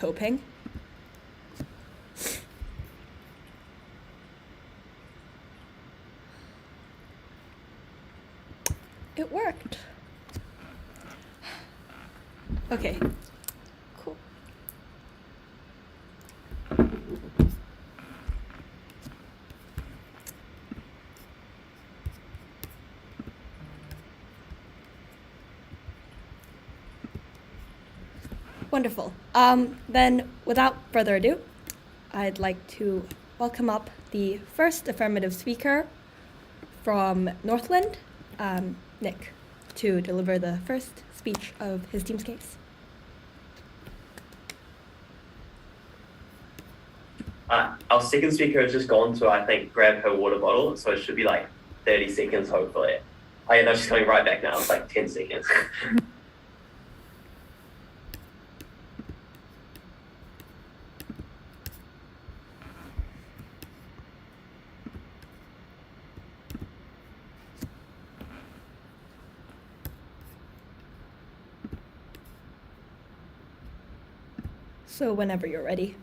hoping. It worked. Okay, cool. Wonderful. Then, without further ado, I'd like to welcome up the first affirmative speaker from Northland, Nick, to deliver the first speech of his team's case. Our second speaker has just gone to, I think, grab her water bottle, so it should be like 30 seconds, hopefully. Oh, yeah, no, she's coming right back now. It's like 10 seconds. So whenever you're ready.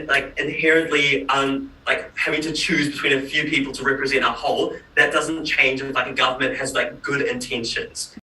like inherently like having to choose between a few people to represent a whole, that doesn't change if like a government has like good intentions.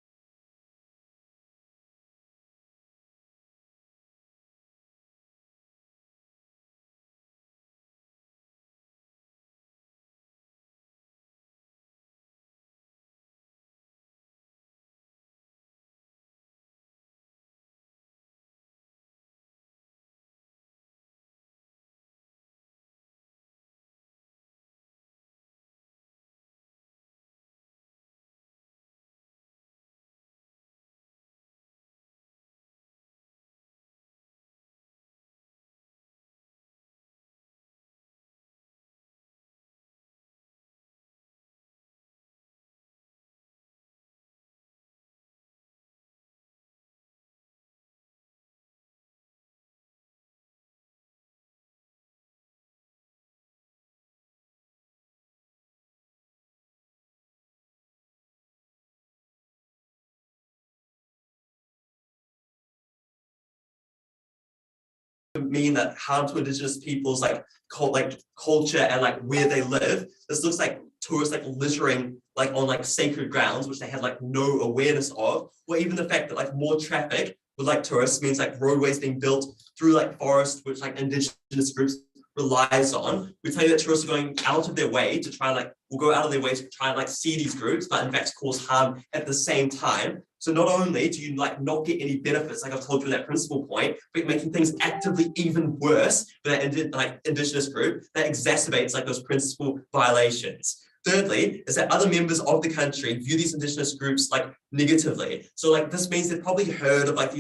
Mean that harm to Indigenous people's like culture and like where they live. This looks like tourists like littering like on like sacred grounds, which they had like no awareness of, or even the fact that like more traffic with like tourists means like roadways being built through like forest, which like Indigenous groups relies on. We tell you that tourists are going out of their way to try like will go out of their way to try and like see these groups, but in fact cause harm at the same time. So not only do you like not get any benefits, like I've told you in that principal point, but making things actively even worse for that like Indigenous group that exacerbates like those principal violations. Thirdly, is that other members of the country view these Indigenous groups like negatively. So like this means they've probably heard of like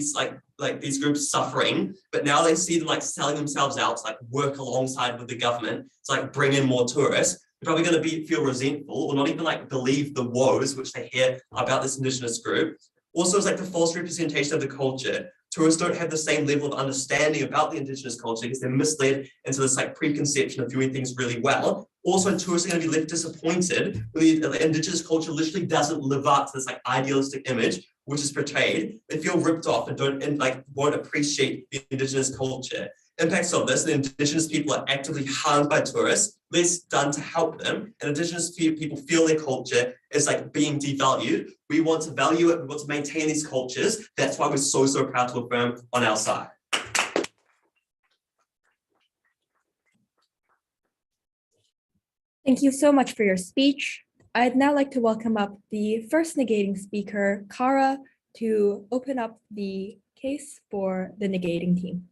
these groups suffering, but now they see them like selling themselves out to like work alongside with the government to like bring in more tourists. They're probably going to feel resentful or not even like believe the woes which they hear about this Indigenous group. Also, it's like the false representation of the culture. Tourists don't have the same level of understanding about the Indigenous culture because they're misled into this like preconception of viewing things really well. Also, tourists are going to be left disappointed when the Indigenous culture literally doesn't live up to this like idealistic image which is portrayed. They feel ripped off and won't appreciate the Indigenous culture. Impacts of this: the Indigenous people are actively harmed by tourists, less done to help them, and Indigenous people feel their culture is like being devalued. We want to value it, we want to maintain these cultures. That's why we're so proud to affirm on our side. Thank you so much for your speech. I'd now like to welcome up the first negating speaker, Kara, to open up the case for the negating team.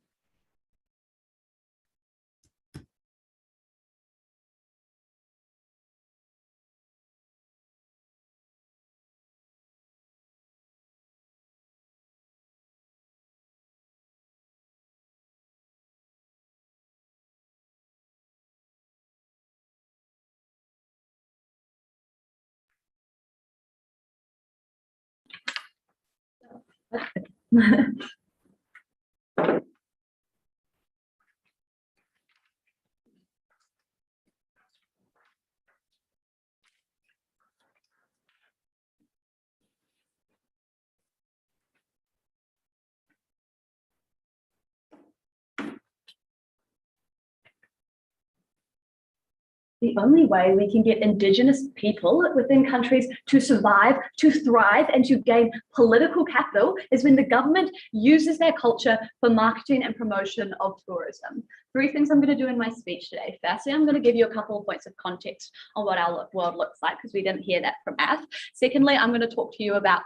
The only way we can get Indigenous people within countries to survive, to thrive, and to gain political capital is when the government uses their culture for marketing and promotion of tourism. 3 things I'm going to do in my speech today. Firstly, I'm going to give you a couple of points of context on what our world looks like, because we didn't hear that from Ath. Secondly, I'm going to talk to you about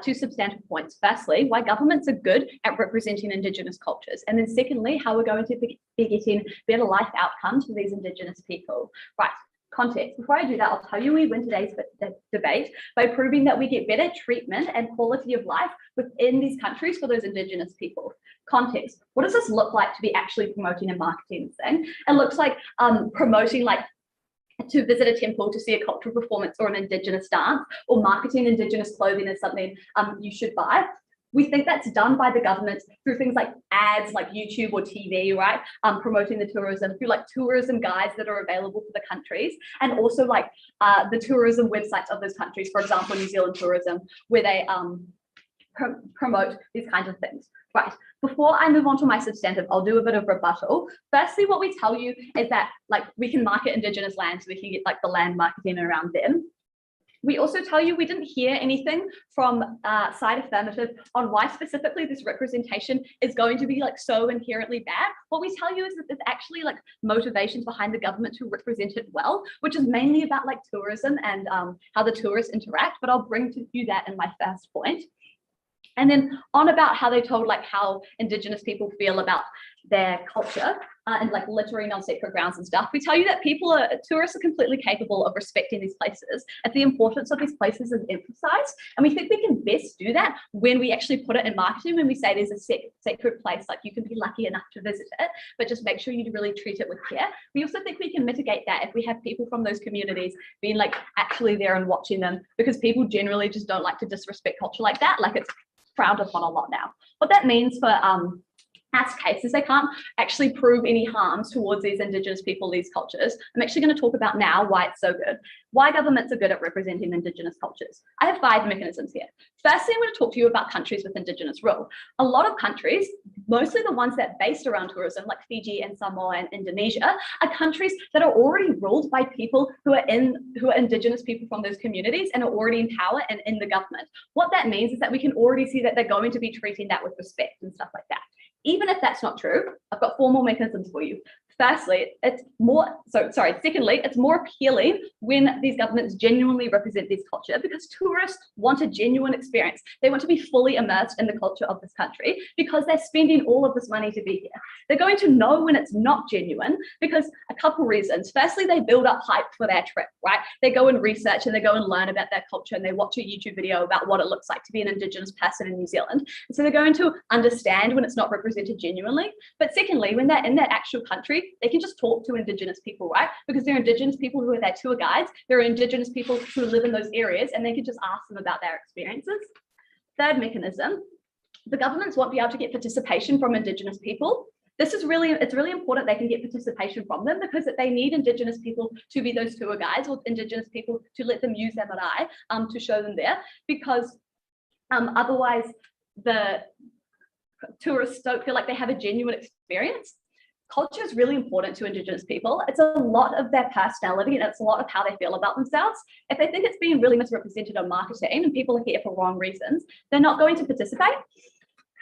2 substantive points. Firstly, why governments are good at representing Indigenous cultures. And then secondly, how we're going to be getting better life outcomes for these Indigenous people. Right, context. Before I do that, I'll tell you we win today's debate by proving that we get better treatment and quality of life within these countries for those Indigenous people. Context. What does this look like to be actually promoting and marketing this thing? It looks like promoting like to visit a temple to see a cultural performance or an Indigenous dance, or marketing Indigenous clothing as something you should buy. We think that's done by the government through things like ads, like YouTube or TV, right? Promoting the tourism through like tourism guides that are available for the countries, and also like the tourism websites of those countries. For example, New Zealand tourism, where they promote these kinds of things. Right, before I move on to my substantive, I'll do a bit of rebuttal. Firstly, what we tell you is that like we can market Indigenous land, so we can get like the land marketing around them. We also tell you we didn't hear anything from side affirmative on why specifically this representation is going to be like so inherently bad. What we tell you is that there's actually like motivations behind the government to represent it well, which is mainly about like tourism and how the tourists interact, but I'll bring to you that in my first point. And then on about how they told like how Indigenous people feel about their culture and like littering on sacred grounds and stuff. We tell you that tourists are completely capable of respecting these places, and the importance of these places is emphasized. And we think we can best do that when we actually put it in marketing, when we say there's a sacred place, like you can be lucky enough to visit it, but just make sure you really treat it with care. We also think we can mitigate that if we have people from those communities being like actually there and watching them, because people generally just don't like to disrespect culture like that. Like it's frowned upon a lot now. What that means for us cases, they can't actually prove any harms towards these Indigenous people, these cultures. I'm actually going to talk about now why it's so good, why governments are good at representing Indigenous cultures. I have 5 mechanisms here. Firstly, I'm going to talk to you about countries with Indigenous rule. A lot of countries, mostly the ones that are based around tourism, like Fiji and Samoa and Indonesia, are countries that are already ruled by people who are Indigenous people from those communities and are already in power and in the government. What that means is that we can already see that they're going to be treating that with respect and stuff like that. Even if that's not true, I've got 4 more mechanisms for you. Secondly, it's more appealing when these governments genuinely represent this culture, because tourists want a genuine experience. They want to be fully immersed in the culture of this country because they're spending all of this money to be here. They're going to know when it's not genuine because a couple reasons. Firstly, they build up hype for their trip, right? They go and research and they go and learn about their culture and they watch a YouTube video about what it looks like to be an Indigenous person in New Zealand. And so they're going to understand when it's not represented genuinely. But secondly, when they're in that actual country, they can just talk to Indigenous people, right? Because they're Indigenous people who are their tour guides. There are Indigenous people who live in those areas, and they can just ask them about their experiences. Third mechanism, the governments won't be able to get participation from Indigenous people. It's really important they can get participation from them, because they need Indigenous people to be those tour guides, or Indigenous people to let them use their marae to show them there, because otherwise the tourists don't feel like they have a genuine experience. Culture is really important to Indigenous people. It's a lot of their personality and it's a lot of how they feel about themselves. If they think it's being really misrepresented on marketing and people are here for wrong reasons, they're not going to participate.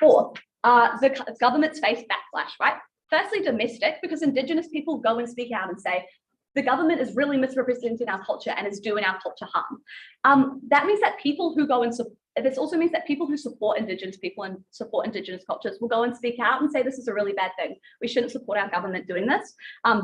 Fourth, the governments face backlash, right? Firstly, domestic, because Indigenous people go and speak out and say, the government is really misrepresenting our culture and is doing our culture harm. That means that people who go and this also means that people who support Indigenous people and support Indigenous cultures will go and speak out and say, this is a really bad thing. We shouldn't support our government doing this.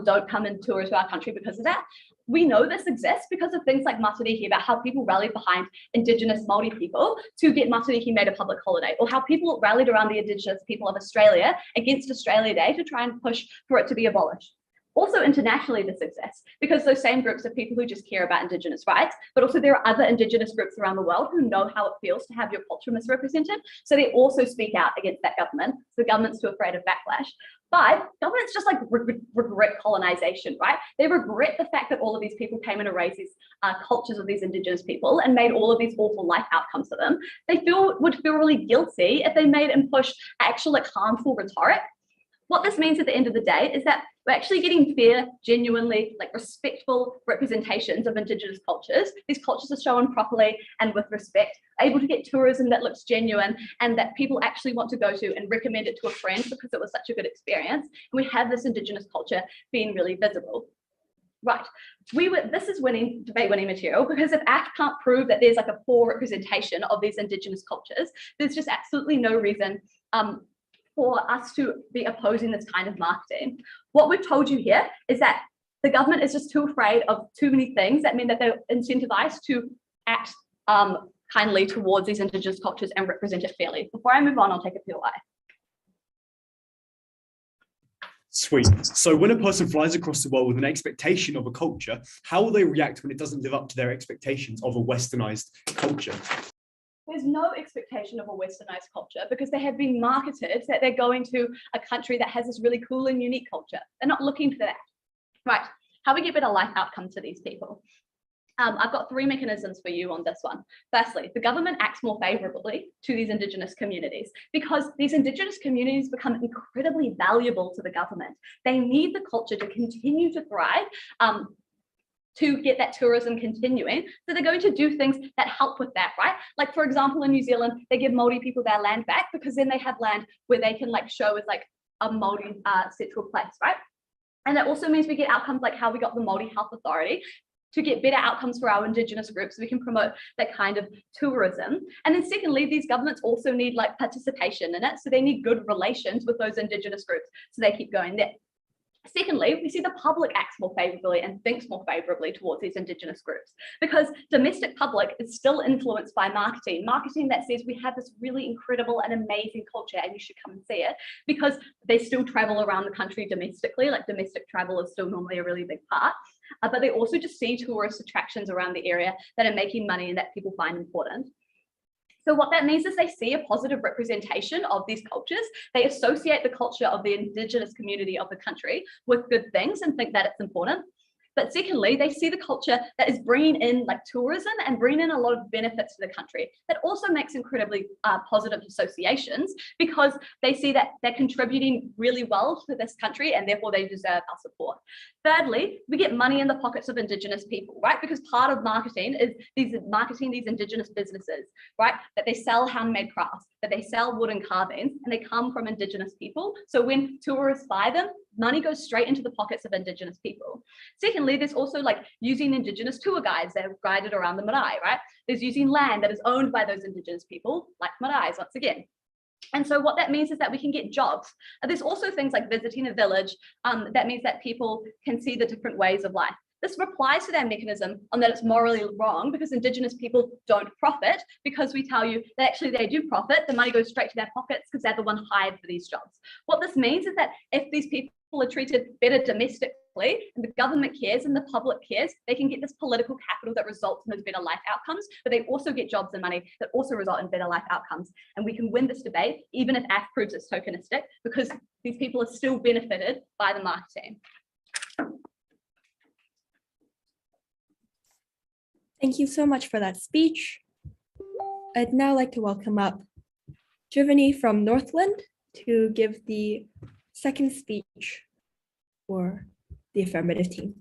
Don't come and tour to our country because of that. We know this exists because of things like Matariki, about how people rallied behind Indigenous Māori people to get Matariki made a public holiday, or how people rallied around the Indigenous people of Australia against Australia Day to try and push for it to be abolished. Also internationally, this exists because those same groups are people who just care about Indigenous rights, but also there are other Indigenous groups around the world who know how it feels to have your culture misrepresented. So they also speak out against that government. So the government's too afraid of backlash. 5, governments just like regret colonization, right? They regret the fact that all of these people came and erased these cultures of these Indigenous people and made all of these awful life outcomes for them. They would feel really guilty if they made and pushed actual like harmful rhetoric. What this means at the end of the day is that we're actually getting fair, genuinely like respectful representations of Indigenous cultures. These cultures are shown properly and with respect, able to get tourism that looks genuine and that people actually want to go to and recommend it to a friend because it was such a good experience. And we have this Indigenous culture being really visible. Right, this is debate winning material, because if ACT can't prove that there's like a poor representation of these Indigenous cultures, there's just absolutely no reason for us to be opposing this kind of marketing. What we've told you here is that the government is just too afraid of too many things that mean that they're incentivized to act kindly towards these Indigenous cultures and represent it fairly. Before I move on, I'll take a POI. Sweet. So when a person flies across the world with an expectation of a culture, how will they react when it doesn't live up to their expectations of a westernized culture? There's no expectation of a westernized culture because they have been marketed that they're going to a country that has this really cool and unique culture. They're not looking for that. Right, how we get better life outcomes for these people. I've got 3 mechanisms for you on this one. Firstly, the government acts more favourably to these Indigenous communities because these Indigenous communities become incredibly valuable to the government. They need the culture to continue to thrive, to get that tourism continuing. So they're going to do things that help with that, right? Like, for example, in New Zealand, they give Māori people their land back because then they have land where they can like show as like a Māori central place, right? And that also means we get outcomes like how we got the Māori Health Authority to get better outcomes for our Indigenous groups, so we can promote that kind of tourism. And then secondly, these governments also need like participation in it. So they need good relations with those Indigenous groups, so they keep going there. Secondly, we see the public acts more favourably and thinks more favourably towards these Indigenous groups because domestic public is still influenced by marketing that says we have this really incredible and amazing culture and you should come and see it, because they still travel around the country domestically, like domestic travel is still normally a really big part, but they also just see tourist attractions around the area that are making money and that people find important. So what that means is they see a positive representation of these cultures. They associate the culture of the Indigenous community of the country with good things and think that it's important. But secondly, they see the culture that is bringing in like tourism and bringing in a lot of benefits to the country. That also makes incredibly positive associations because they see that they're contributing really well to this country and therefore they deserve our support. Thirdly, we get money in the pockets of Indigenous people, right? Because part of marketing is marketing these Indigenous businesses, right? That they sell handmade crafts, that they sell wooden carvings, and they come from Indigenous people. So when tourists buy them, money goes straight into the pockets of Indigenous people. Secondly, there's also like using Indigenous tour guides that have guided around the marae, right? There's using land that is owned by those Indigenous people, like maraes once again. And so what that means is that we can get jobs. There's also things like visiting a village. That means that people can see the different ways of life. This replies to that mechanism on that it's morally wrong because Indigenous people don't profit, because we tell you that actually they do profit. The money goes straight to their pockets because they're the one hired for these jobs. What this means is that if these people are treated better domestically and the government cares and the public cares, they can get this political capital that results in those better life outcomes, but they also get jobs and money that also result in better life outcomes. And we can win this debate, even if AF proves it's tokenistic, because these people are still benefited by the marketing. Thank you so much for that speech. I'd now like to welcome up Jivani from Northland to give the second speech for the affirmative team.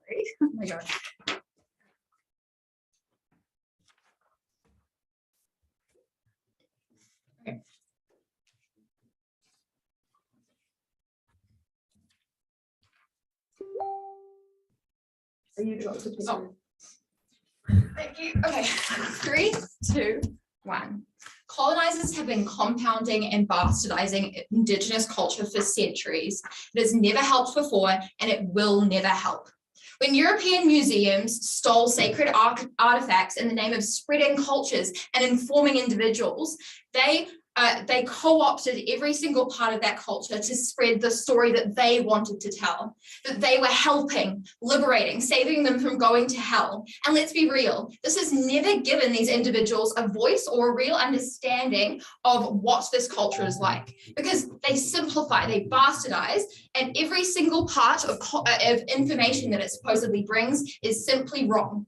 Oh my God. Okay. Are you got to take Oh. Thank you. Okay, 3, 2, 1. Colonizers have been compounding and bastardizing Indigenous culture for centuries. It has never helped before, and it will never help. When European museums stole sacred artifacts in the name of spreading cultures and informing individuals, they they co-opted every single part of that culture to spread the story that they wanted to tell, that they were helping, liberating, saving them from going to hell. And let's be real, this has never given these individuals a voice or a real understanding of what this culture is like, because they simplify, they bastardize, and every single part of information that it supposedly brings is simply wrong.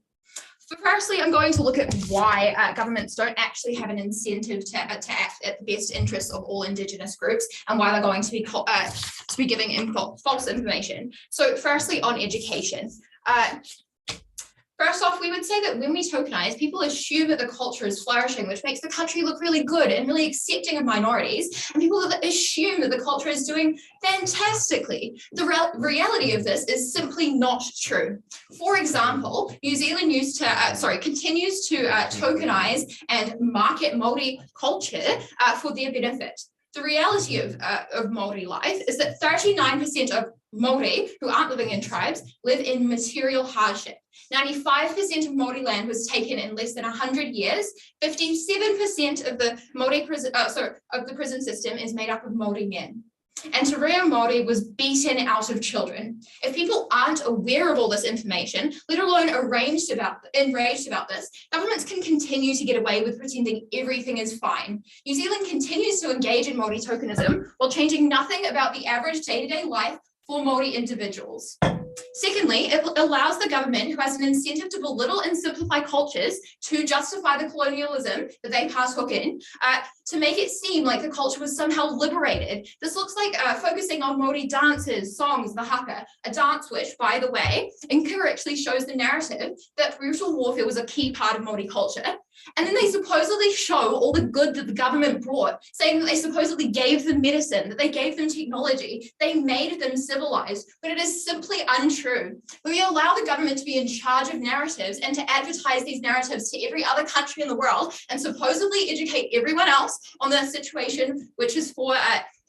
Firstly, I'm going to look at why governments don't actually have an incentive to act at the best interests of all Indigenous groups, and why they're going to be giving false information. So firstly, on education. First off, we would say that when we tokenize, people assume that the culture is flourishing, which makes the country look really good and really accepting of minorities. And people assume that the culture is doing fantastically. The reality of this is simply not true. For example, New Zealand continues to tokenize and market Māori culture for their benefit. The reality of Māori life is that 39% of Māori who aren't living in tribes live in material hardship. 95% of Māori land was taken in less than 100 years. 57% of the Māori prison system is made up of Māori men. And Te Reo Māori was beaten out of children. If people aren't aware of all this information, let alone enraged about this, governments can continue to get away with pretending everything is fine. New Zealand continues to engage in Māori tokenism while changing nothing about the average day-to-day life for Māori individuals. Secondly, it allows the government, who has an incentive to belittle and simplify cultures to justify the colonialism that they partook in, to make it seem like the culture was somehow liberated. This looks like focusing on Māori dances, songs, the haka, a dance which, by the way, incorrectly shows the narrative that brutal warfare was a key part of Māori culture. And then they supposedly show all the good that the government brought, saying that they supposedly gave them medicine, that they gave them technology, they made them civilized, but it is simply untrue. We allow the government to be in charge of narratives and to advertise these narratives to every other country in the world and supposedly educate everyone else on the situation, which is for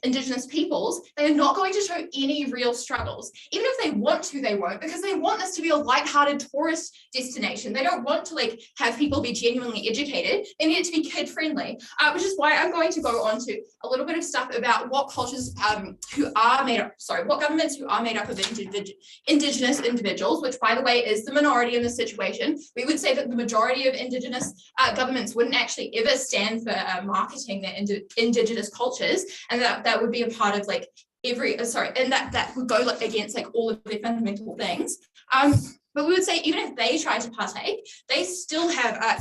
Indigenous peoples. They are not going to show any real struggles. Even if they want to, they won't, because they want this to be a lighthearted tourist destination. They don't want to have people be genuinely educated. They need it to be kid-friendly, which is why I'm going to go on to a little bit of stuff about what cultures what governments who are made up of Indigenous individuals, which, by the way, is the minority in this situation. We would say that the majority of Indigenous governments wouldn't actually ever stand for marketing their Indigenous cultures, and that would be a part of and that would go against all of their fundamental things. But we would say even if they try to partake, they still have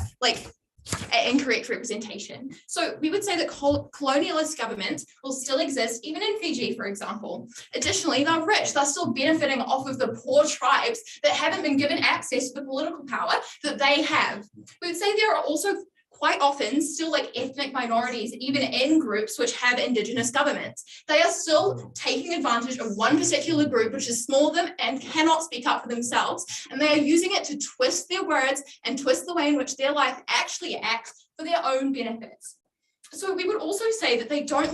incorrect representation. So we would say that colonialist governments will still exist, even in Fiji, for example. Additionally, they're rich. They're still benefiting off of the poor tribes that haven't been given access to the political power that they have. We would say there are also quite often still ethnic minorities, even in groups which have Indigenous governments. They are still taking advantage of one particular group, which is small of them and cannot speak up for themselves. And they are using it to twist their words and twist the way in which their life actually acts for their own benefits. So we would also say that they don't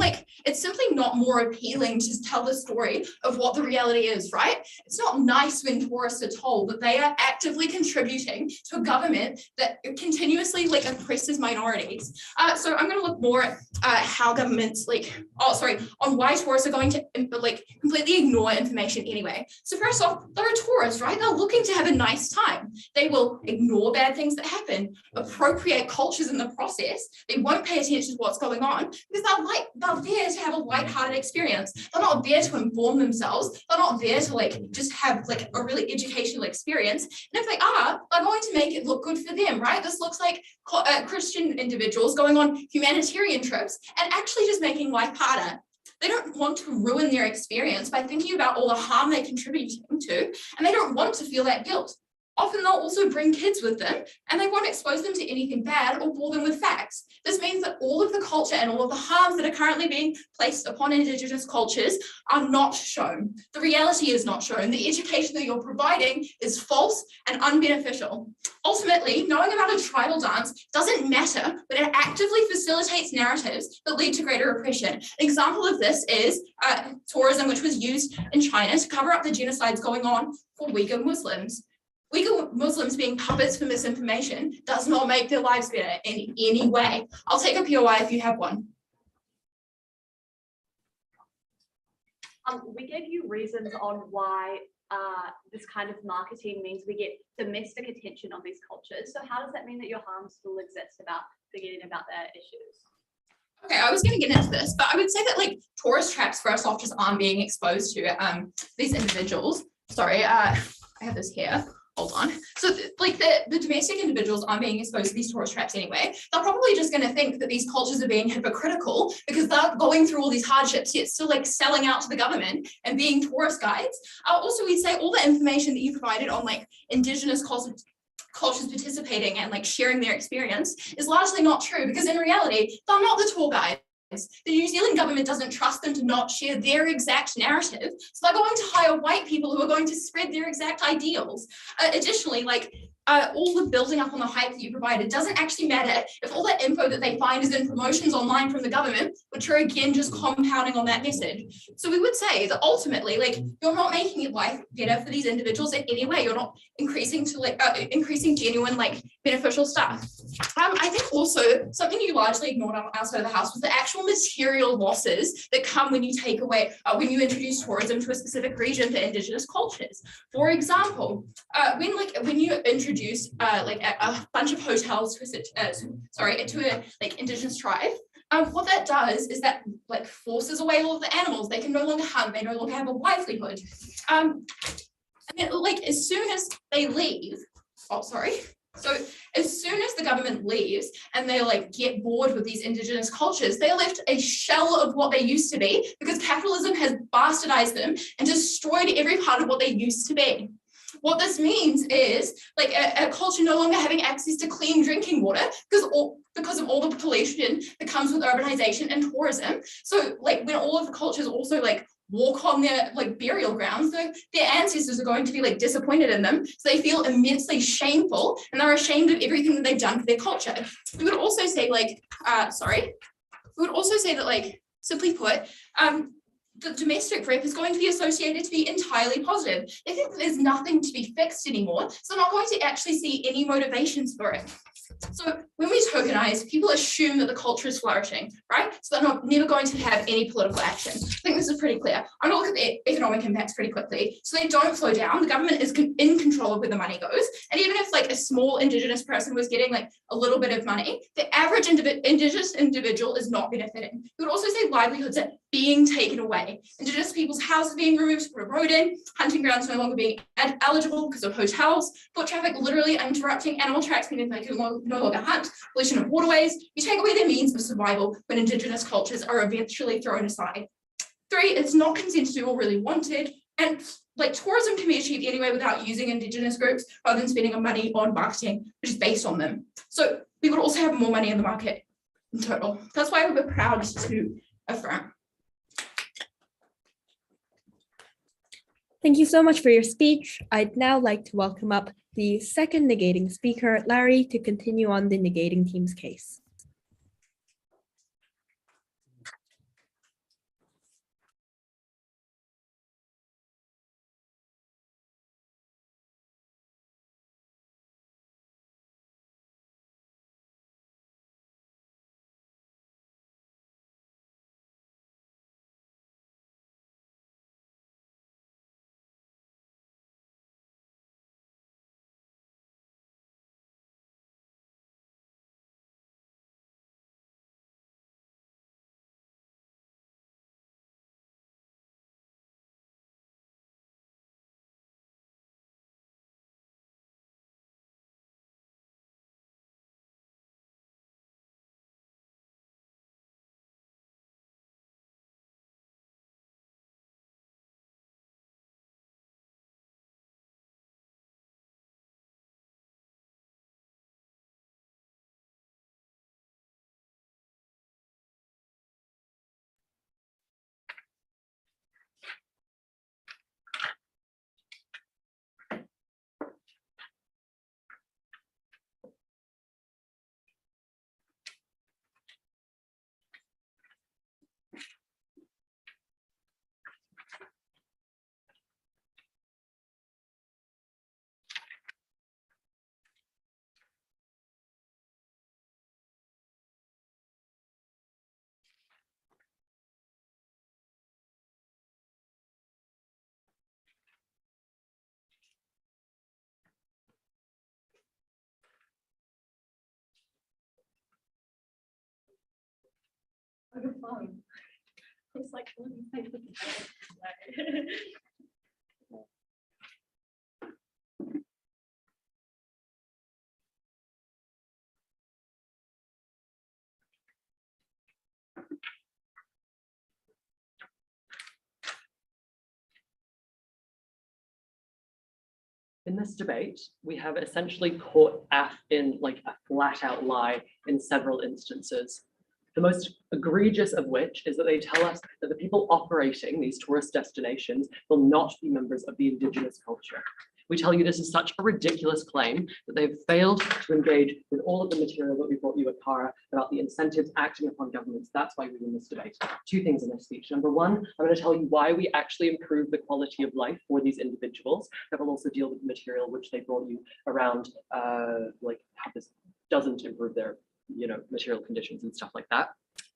it's simply not more appealing to tell the story of what the reality is, right? It's not nice when tourists are told that they are actively contributing to a government that continuously oppresses minorities. So I'm going to look more at how governments on why tourists are going to completely ignore information anyway. So first off, they're a tourist, right? They're looking to have a nice time. They will ignore bad things that happen, appropriate cultures in the process. They won't pay attention to what's going on because they're there to have a lighthearted experience. They're not there to inform themselves. They're not there to just have a really educational experience. And if they are, they're going to make it look good for them, right? This looks like Christian individuals going on humanitarian trips and actually just making life harder. They don't want to ruin their experience by thinking about all the harm they contribute to, and they don't want to feel that guilt. Often they'll also bring kids with them and they won't expose them to anything bad or bore them with facts. This means that all of the culture and all of the harms that are currently being placed upon Indigenous cultures are not shown. The reality is not shown. The education that you're providing is false and unbeneficial. Ultimately, knowing about a tribal dance doesn't matter, but it actively facilitates narratives that lead to greater oppression. An example of this is tourism, which was used in China to cover up the genocides going on for Uyghur Muslims. Uyghur Muslims being puppets for misinformation does not make their lives better in any way. I'll take a POI if you have one. We gave you reasons on why this kind of marketing means we get domestic attention on these cultures. So how does that mean that your harm still exists about forgetting about their issues? Okay, I was going to get into this, but I would say that like tourist traps first off just aren't being exposed to these individuals. Sorry, I have this here. Hold on. So like the domestic individuals aren't being exposed to these tourist traps anyway. They're probably just going to think that these cultures are being hypocritical because they're going through all these hardships, yet still like selling out to the government and being tourist guides. Also, we'd say all the information that you provided on like Indigenous cultures participating and like sharing their experience is largely not true, because in reality, they're not the tour guides. The New Zealand government doesn't trust them to not share their exact narrative, so they're going to hire white people who are going to spread their exact ideals. Additionally, like all the building up on the hype that you provided doesn't actually matter if all that info that they find is in promotions online from the government, which are again just compounding on that message. So we would say that ultimately, like, you're not making it life better for these individuals in any way. You're not increasing genuine like beneficial stuff. I think also something you largely ignored outside of the house was the actual material losses that come when you take away when you introduce tourism to a specific region for Indigenous cultures. For example, when you introduce like a bunch of hotels to a like Indigenous tribe, what that does is that like forces away all of the animals. They can no longer hunt. They no longer have a livelihood. And then, like as soon as they leave, so as soon as the government leaves and they like get bored with these Indigenous cultures, they're left a shell of what they used to be, because capitalism has bastardized them and destroyed every part of what they used to be. What this means is like a culture no longer having access to clean drinking water because of all the pollution that comes with urbanization and tourism. So like when all of the cultures also like walk on their like burial grounds, their ancestors are going to be like disappointed in them, so they feel immensely shameful and they're ashamed of everything that they've done for their culture. We would also say that simply put, the domestic rep is going to be associated to be entirely positive. They think that there's nothing to be fixed anymore, so they're not going to actually see any motivations for it. So when we tokenize, people assume that the culture is flourishing, right? So they're never going to have any political action. I think this is pretty clear. I'm going to look at the economic impacts pretty quickly. So they don't slow down. The government is in control of where the money goes. And even if like a small Indigenous person was getting like a little bit of money, the average Indigenous individual is not benefiting. We would also say livelihoods are being taken away. Indigenous people's houses being removed to put a road in, hunting grounds no longer being eligible because of hotels, foot traffic literally interrupting, animal tracks meaning they can no longer hunt, pollution of waterways. You take away their means of survival when Indigenous cultures are eventually thrown aside. 3, it's not consented or really wanted. And like tourism can be achieved anyway without using Indigenous groups rather than spending money on marketing, which is based on them. So we would also have more money in the market in total. That's why we're proud to affirm. Thank you so much for your speech. I'd now like to welcome up the second negating speaker, Larry, to continue on the negating team's case. It's like, in this debate, we have essentially caught AF in like a flat out lie in several instances. The most egregious of which is that they tell us that the people operating these tourist destinations will not be members of the Indigenous culture. We tell you this is such a ridiculous claim that they've failed to engage with all of the material that we brought you at Cara about the incentives acting upon governments. That's why we win this debate. Two things in this speech. Number one, I'm going to tell you why we actually improve the quality of life for these individuals. That will also deal with the material which they brought you around, like how this doesn't improve their, material conditions and stuff like that.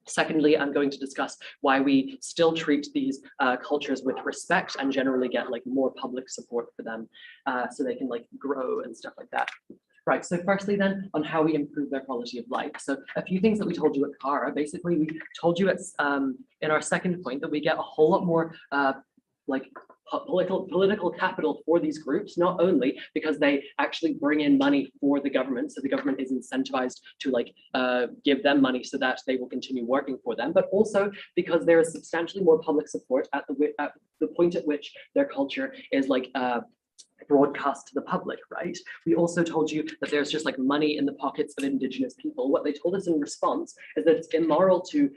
Secondly, I'm going to discuss why we still treat these cultures with respect and generally get like more public support for them so they can like grow and stuff like that. Right, so firstly then on how we improve their quality of life. So a few things that we told you at Cara, basically we told you in our second point that we get a whole lot more political capital for these groups, not only because they actually bring in money for the government, so the government is incentivized to give them money so that they will continue working for them, but also because there is substantially more public support at the point at which their culture is broadcast to the public, right? We also told you that there's just like money in the pockets of Indigenous people. What they told us in response is that it's immoral to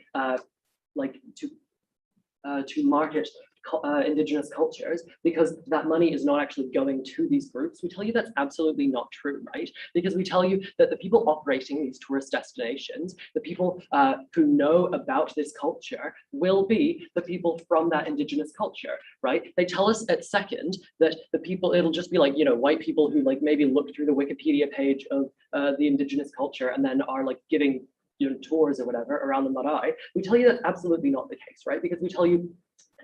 market Indigenous cultures because that money is not actually going to these groups. We tell you that's absolutely not true, right? Because we tell you that the people operating these tourist destinations, the people who know about this culture will be the people from that Indigenous culture, right? They tell us at second that the people, it'll just be like, white people who maybe look through the Wikipedia page of the Indigenous culture and then are giving tours or whatever around the marae. We tell you that's absolutely not the case, right? Because we tell you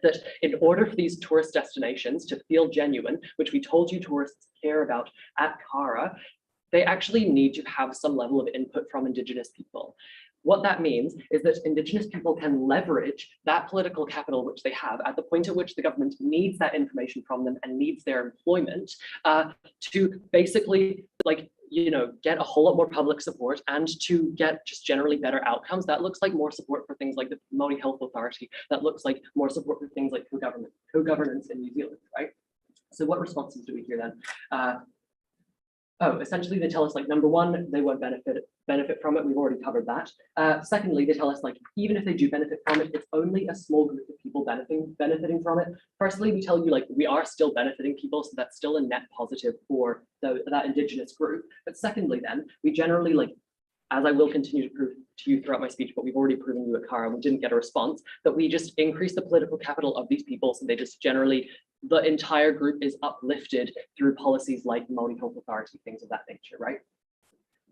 that in order for these tourist destinations to feel genuine, which we told you tourists care about at Cara, they actually need to have some level of input from Indigenous people. What that means is that Indigenous people can leverage that political capital which they have at the point at which the government needs that information from them and needs their employment to basically get a whole lot more public support and to get just generally better outcomes. That looks like more support for things like the Māori Health Authority. That looks like more support for things like co-governance in New Zealand, right? So what responses do we hear then? Essentially they tell us number one, they won't benefit from it. We've already covered that. Secondly, they tell us even if they do benefit from it, it's only a small group of people benefiting from it. Firstly, we tell you we are still benefiting people, so that's still a net positive for that Indigenous group. But secondly, then we generally as I will continue to prove to you throughout my speech, but we've already proven you at Cara, we didn't get a response, that we just increase the political capital of these people, so they just generally, the entire group is uplifted through policies like Māori Health Authority, things of that nature, right?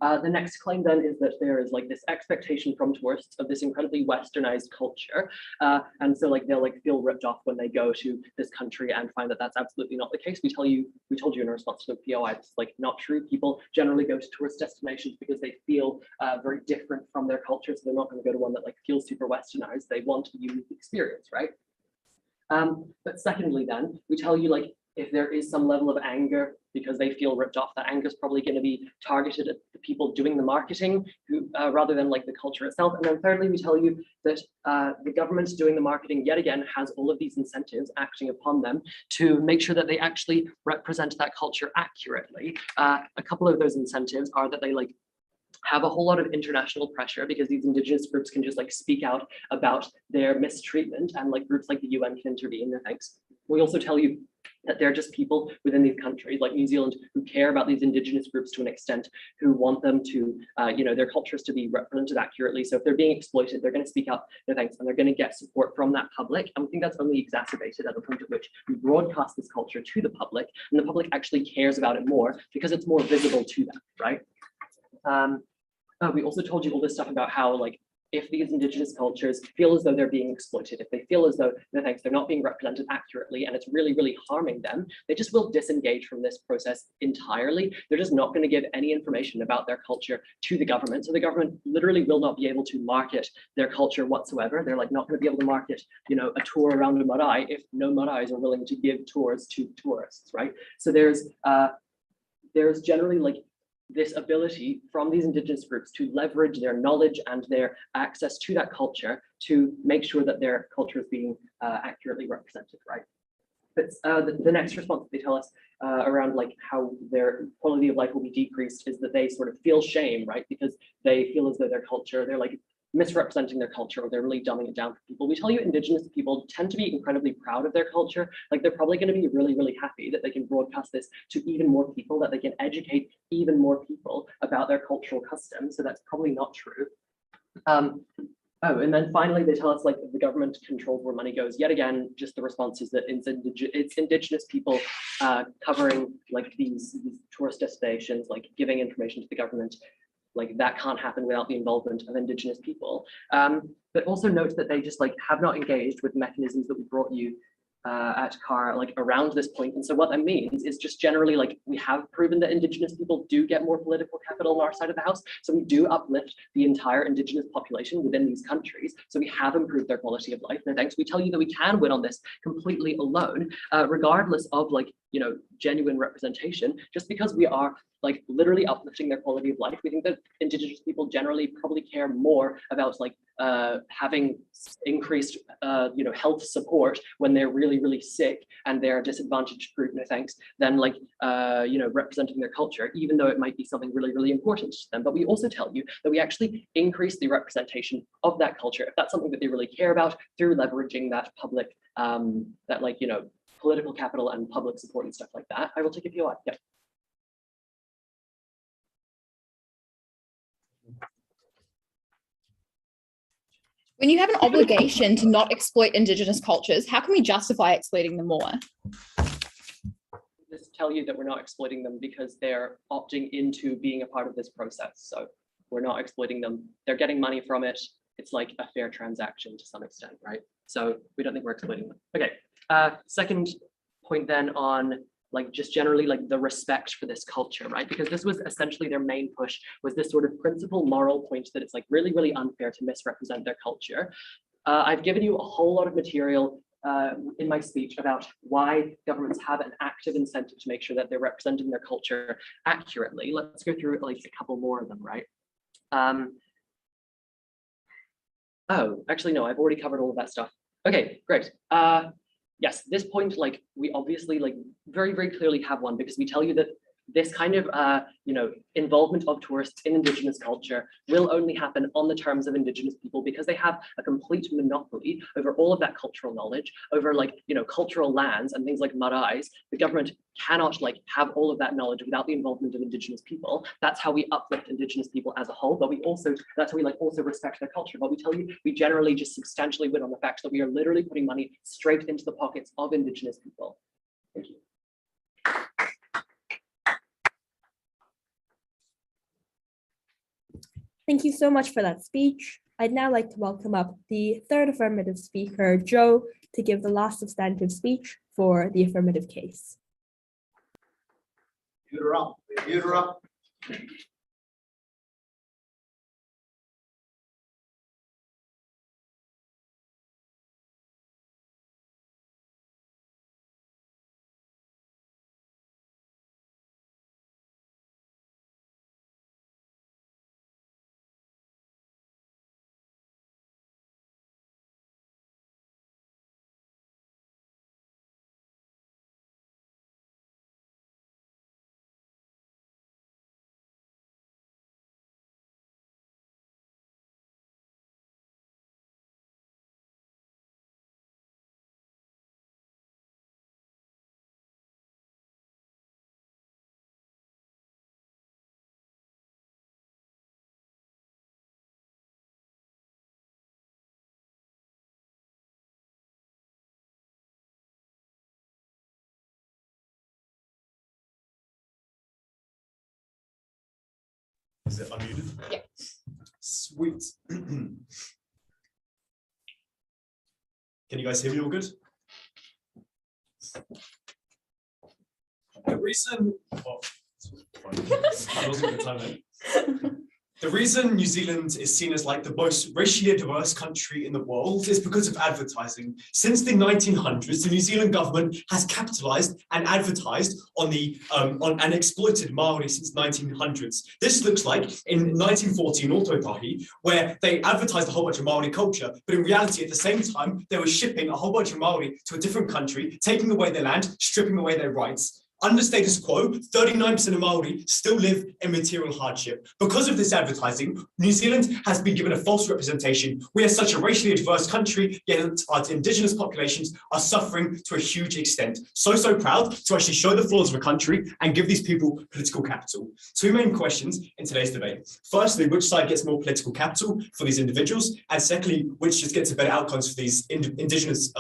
The next claim then is that there is this expectation from tourists of this incredibly westernized culture. And so they'll feel ripped off when they go to this country and find that that's absolutely not the case. We told you in response to the POI, it's not true. People generally go to tourist destinations because they feel very different from their culture. So they're not going to go to one that feels super westernized. They want a unique experience, right? But secondly, then we tell you if there is some level of anger because they feel ripped off, that anger is probably going to be targeted at the people doing the marketing who, rather than the culture itself. And then thirdly, we tell you that the government doing the marketing yet again has all of these incentives acting upon them to make sure that they actually represent that culture accurately. A couple of those incentives are that they have a whole lot of international pressure because these Indigenous groups can just speak out about their mistreatment, and groups like the UN can intervene. No thanks. We also tell you that they're just people within these countries like New Zealand who care about these Indigenous groups to an extent, who want them to, their cultures to be represented accurately. So if they're being exploited, they're going to speak out, no thanks, and they're going to get support from that public. And we think that's only exacerbated at the point at which we broadcast this culture to the public, and the public actually cares about it more because it's more visible to them, right? We also told you all this stuff about how if these Indigenous cultures feel as though they're being exploited, if they feel as though they're not being represented accurately and it's really, really harming them, they just will disengage from this process entirely. They're just not going to give any information about their culture to the government. So the government literally will not be able to market their culture whatsoever. They're like not going to be able to market, you know, a tour around a marae if no marais are willing to give tours to tourists, right? So there's generally like this ability from these Indigenous groups to leverage their knowledge and their access to that culture to make sure that their culture is being accurately represented, right? But the next response they tell us around like how their quality of life will be decreased is that they sort of feel shame, right? Because they feel as though their culture, they're like misrepresenting their culture, or they're really dumbing it down for people. We tell you Indigenous people tend to be incredibly proud of their culture. Like they're probably going to be really, really happy that they can broadcast this to even more people, that they can educate even more people about their cultural customs. So that's probably not true. Oh, and then finally, they tell us like the government controls where money goes. Yet again, just the response is that it's Indigenous people covering like these tourist destinations, like giving information to the government. Like that can't happen without the involvement of Indigenous people. But also note that they just like have not engaged with mechanisms that we brought you at CAR like around this point. And so what that means is just generally like we have proven that Indigenous people do get more political capital on our side of the house. So we do uplift the entire Indigenous population within these countries. So we have improved their quality of life. And thanks, we tell you that we can win on this completely alone, regardless of like, you know, genuine representation, just because we are like literally uplifting their quality of life. We think that Indigenous people generally probably care more about like having increased you know, health support when they're really, really sick and they're a disadvantaged group, no thanks, than like you know, representing their culture, even though it might be something really, really important to them. But we also tell you that we actually increase the representation of that culture if that's something that they really care about, through leveraging that public that like, you know, political capital and public support and stuff like that. I will take a few on. Yeah. When you have an obligation to not exploit Indigenous cultures, how can we justify exploiting them more? Just tell you that we're not exploiting them because they're opting into being a part of this process. So we're not exploiting them. They're getting money from it. It's like a fair transaction to some extent, right? So we don't think we're exploiting them. Okay. Second point then on like just generally like the respect for this culture, right? Because this was essentially their main push, was this sort of principal moral point that it's like really, really unfair to misrepresent their culture. I've given you a whole lot of material in my speech about why governments have an active incentive to make sure that they're representing their culture accurately. Let's go through like a couple more of them, right? Oh, actually, no, I've already covered all of that stuff. Okay, great. Yes, this point, like we obviously like very, very clearly have one, because we tell you that this kind of you know, involvement of tourists in Indigenous culture will only happen on the terms of Indigenous people, because they have a complete monopoly over all of that cultural knowledge, over like, you know, cultural lands and things like marais. The government cannot like have all of that knowledge without the involvement of Indigenous people. That's how we uplift Indigenous people as a whole, but we also, that's how we like also respect their culture. But we tell you, we generally just substantially win on the fact that we are literally putting money straight into the pockets of Indigenous people. Thank you. Thank you so much for that speech. I'd now like to welcome up the third affirmative speaker, Joe, to give the last substantive speech for the affirmative case. Computer up. Computer up. Is it unmuted? Yeah. Sweet. Can you guys hear me all good? The reason, that wasn't a good time then. The reason New Zealand is seen as like the most racially diverse country in the world is because of advertising. Since the 1900s, the New Zealand government has capitalized and advertised on and exploited Maori since 1900s. This looks like in 1940 in Ōtautahi, where they advertised a whole bunch of Maori culture, but in reality, at the same time, they were shipping a whole bunch of Maori to a different country, taking away their land, stripping away their rights. Under status quo, 39% of Maori still live in material hardship. Because of this advertising, New Zealand has been given a false representation. We are such a racially diverse country, yet our Indigenous populations are suffering to a huge extent. So proud to actually show the flaws of a country and give these people political capital. Two main questions in today's debate. Firstly, which side gets more political capital for these individuals? And secondly, which just gets a better outcomes for these Indigenous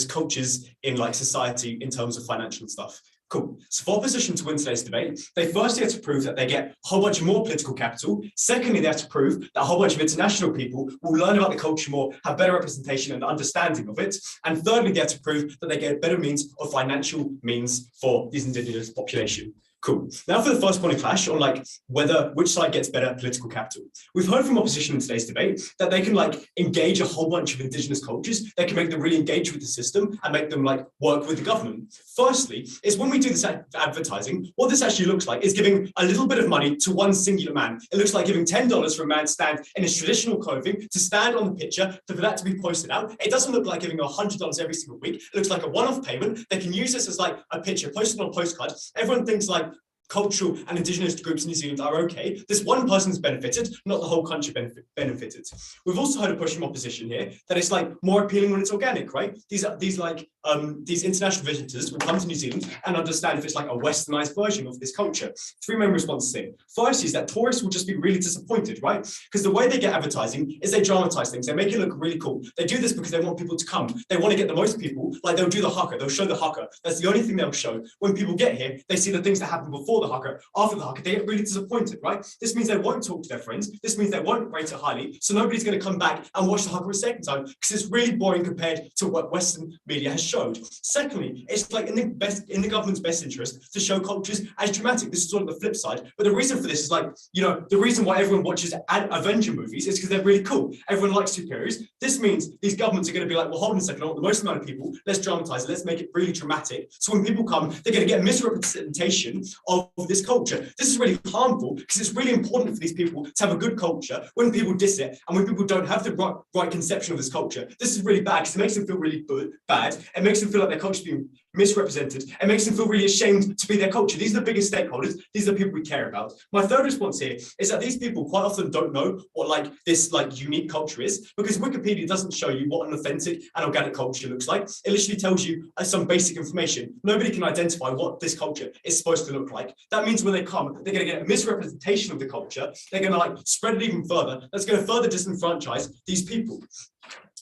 cultures in like society in terms of financial stuff. Cool. So for opposition to win today's debate, they firstly have to prove that they get a whole bunch more political capital. Secondly, they have to prove that a whole bunch of international people will learn about the culture more, have better representation and understanding of it. And thirdly, they have to prove that they get better means of financial means for these Indigenous population. Cool. Now for the first point of clash on like which side gets better political capital. We've heard from opposition in today's debate that they can like engage a whole bunch of Indigenous cultures. They can make them really engage with the system and make them like work with the government. Firstly, is when we do this advertising, what this actually looks like is giving a little bit of money to one singular man. It looks like giving $10 for a man to stand in his traditional clothing, to stand on the picture, for that to be posted out. It doesn't look like giving $100 every single week. It looks like a one-off payment. They can use this as like a picture posted on a postcard. Everyone thinks like cultural and Indigenous groups in New Zealand are okay. This one person's benefited, not the whole country benefited. We've also heard a push from opposition here that it's like more appealing when it's organic, right? These international visitors will come to New Zealand and understand if it's like a westernized version of this culture. Three main responses here. First is that tourists will just be really disappointed, right? Because the way they get advertising is they dramatize things. They make it look really cool. They do this because they want people to come. They want to get the most people, like they'll do the haka, they'll show the haka. That's the only thing they'll show. When people get here, they see the things that happen before the haka, after the haka, they get really disappointed, right? This means they won't talk to their friends. This means they won't rate it highly. So nobody's going to come back and watch the haka a second time because it's really boring compared to what Western media has showed. Secondly, it's like in the government's best interest to show cultures as dramatic. This is sort of the flip side. But the reason for this is like, you know, the reason why everyone watches Avenger movies is because they're really cool. Everyone likes superheroes. This means these governments are going to be like, well, hold on a second, I want the most amount of people. Let's dramatize it. Let's make it really dramatic. So when people come, they're going to get a misrepresentation of this culture. This is really harmful because it's really important for these people to have a good culture when people diss it and when people don't have the right conception of this culture. This is really bad because it makes them feel really bad. It makes them feel like their culture is being misrepresented. It makes them feel really ashamed to be their culture. These are the biggest stakeholders. These are the people we care about. My third response here is that these people quite often don't know what like this like unique culture is because Wikipedia doesn't show you what an authentic and organic culture looks like. It literally tells you some basic information. Nobody can identify what this culture is supposed to look like. That means when they come, they're going to get a misrepresentation of the culture. They're going to like spread it even further. That's going to further disenfranchise these people,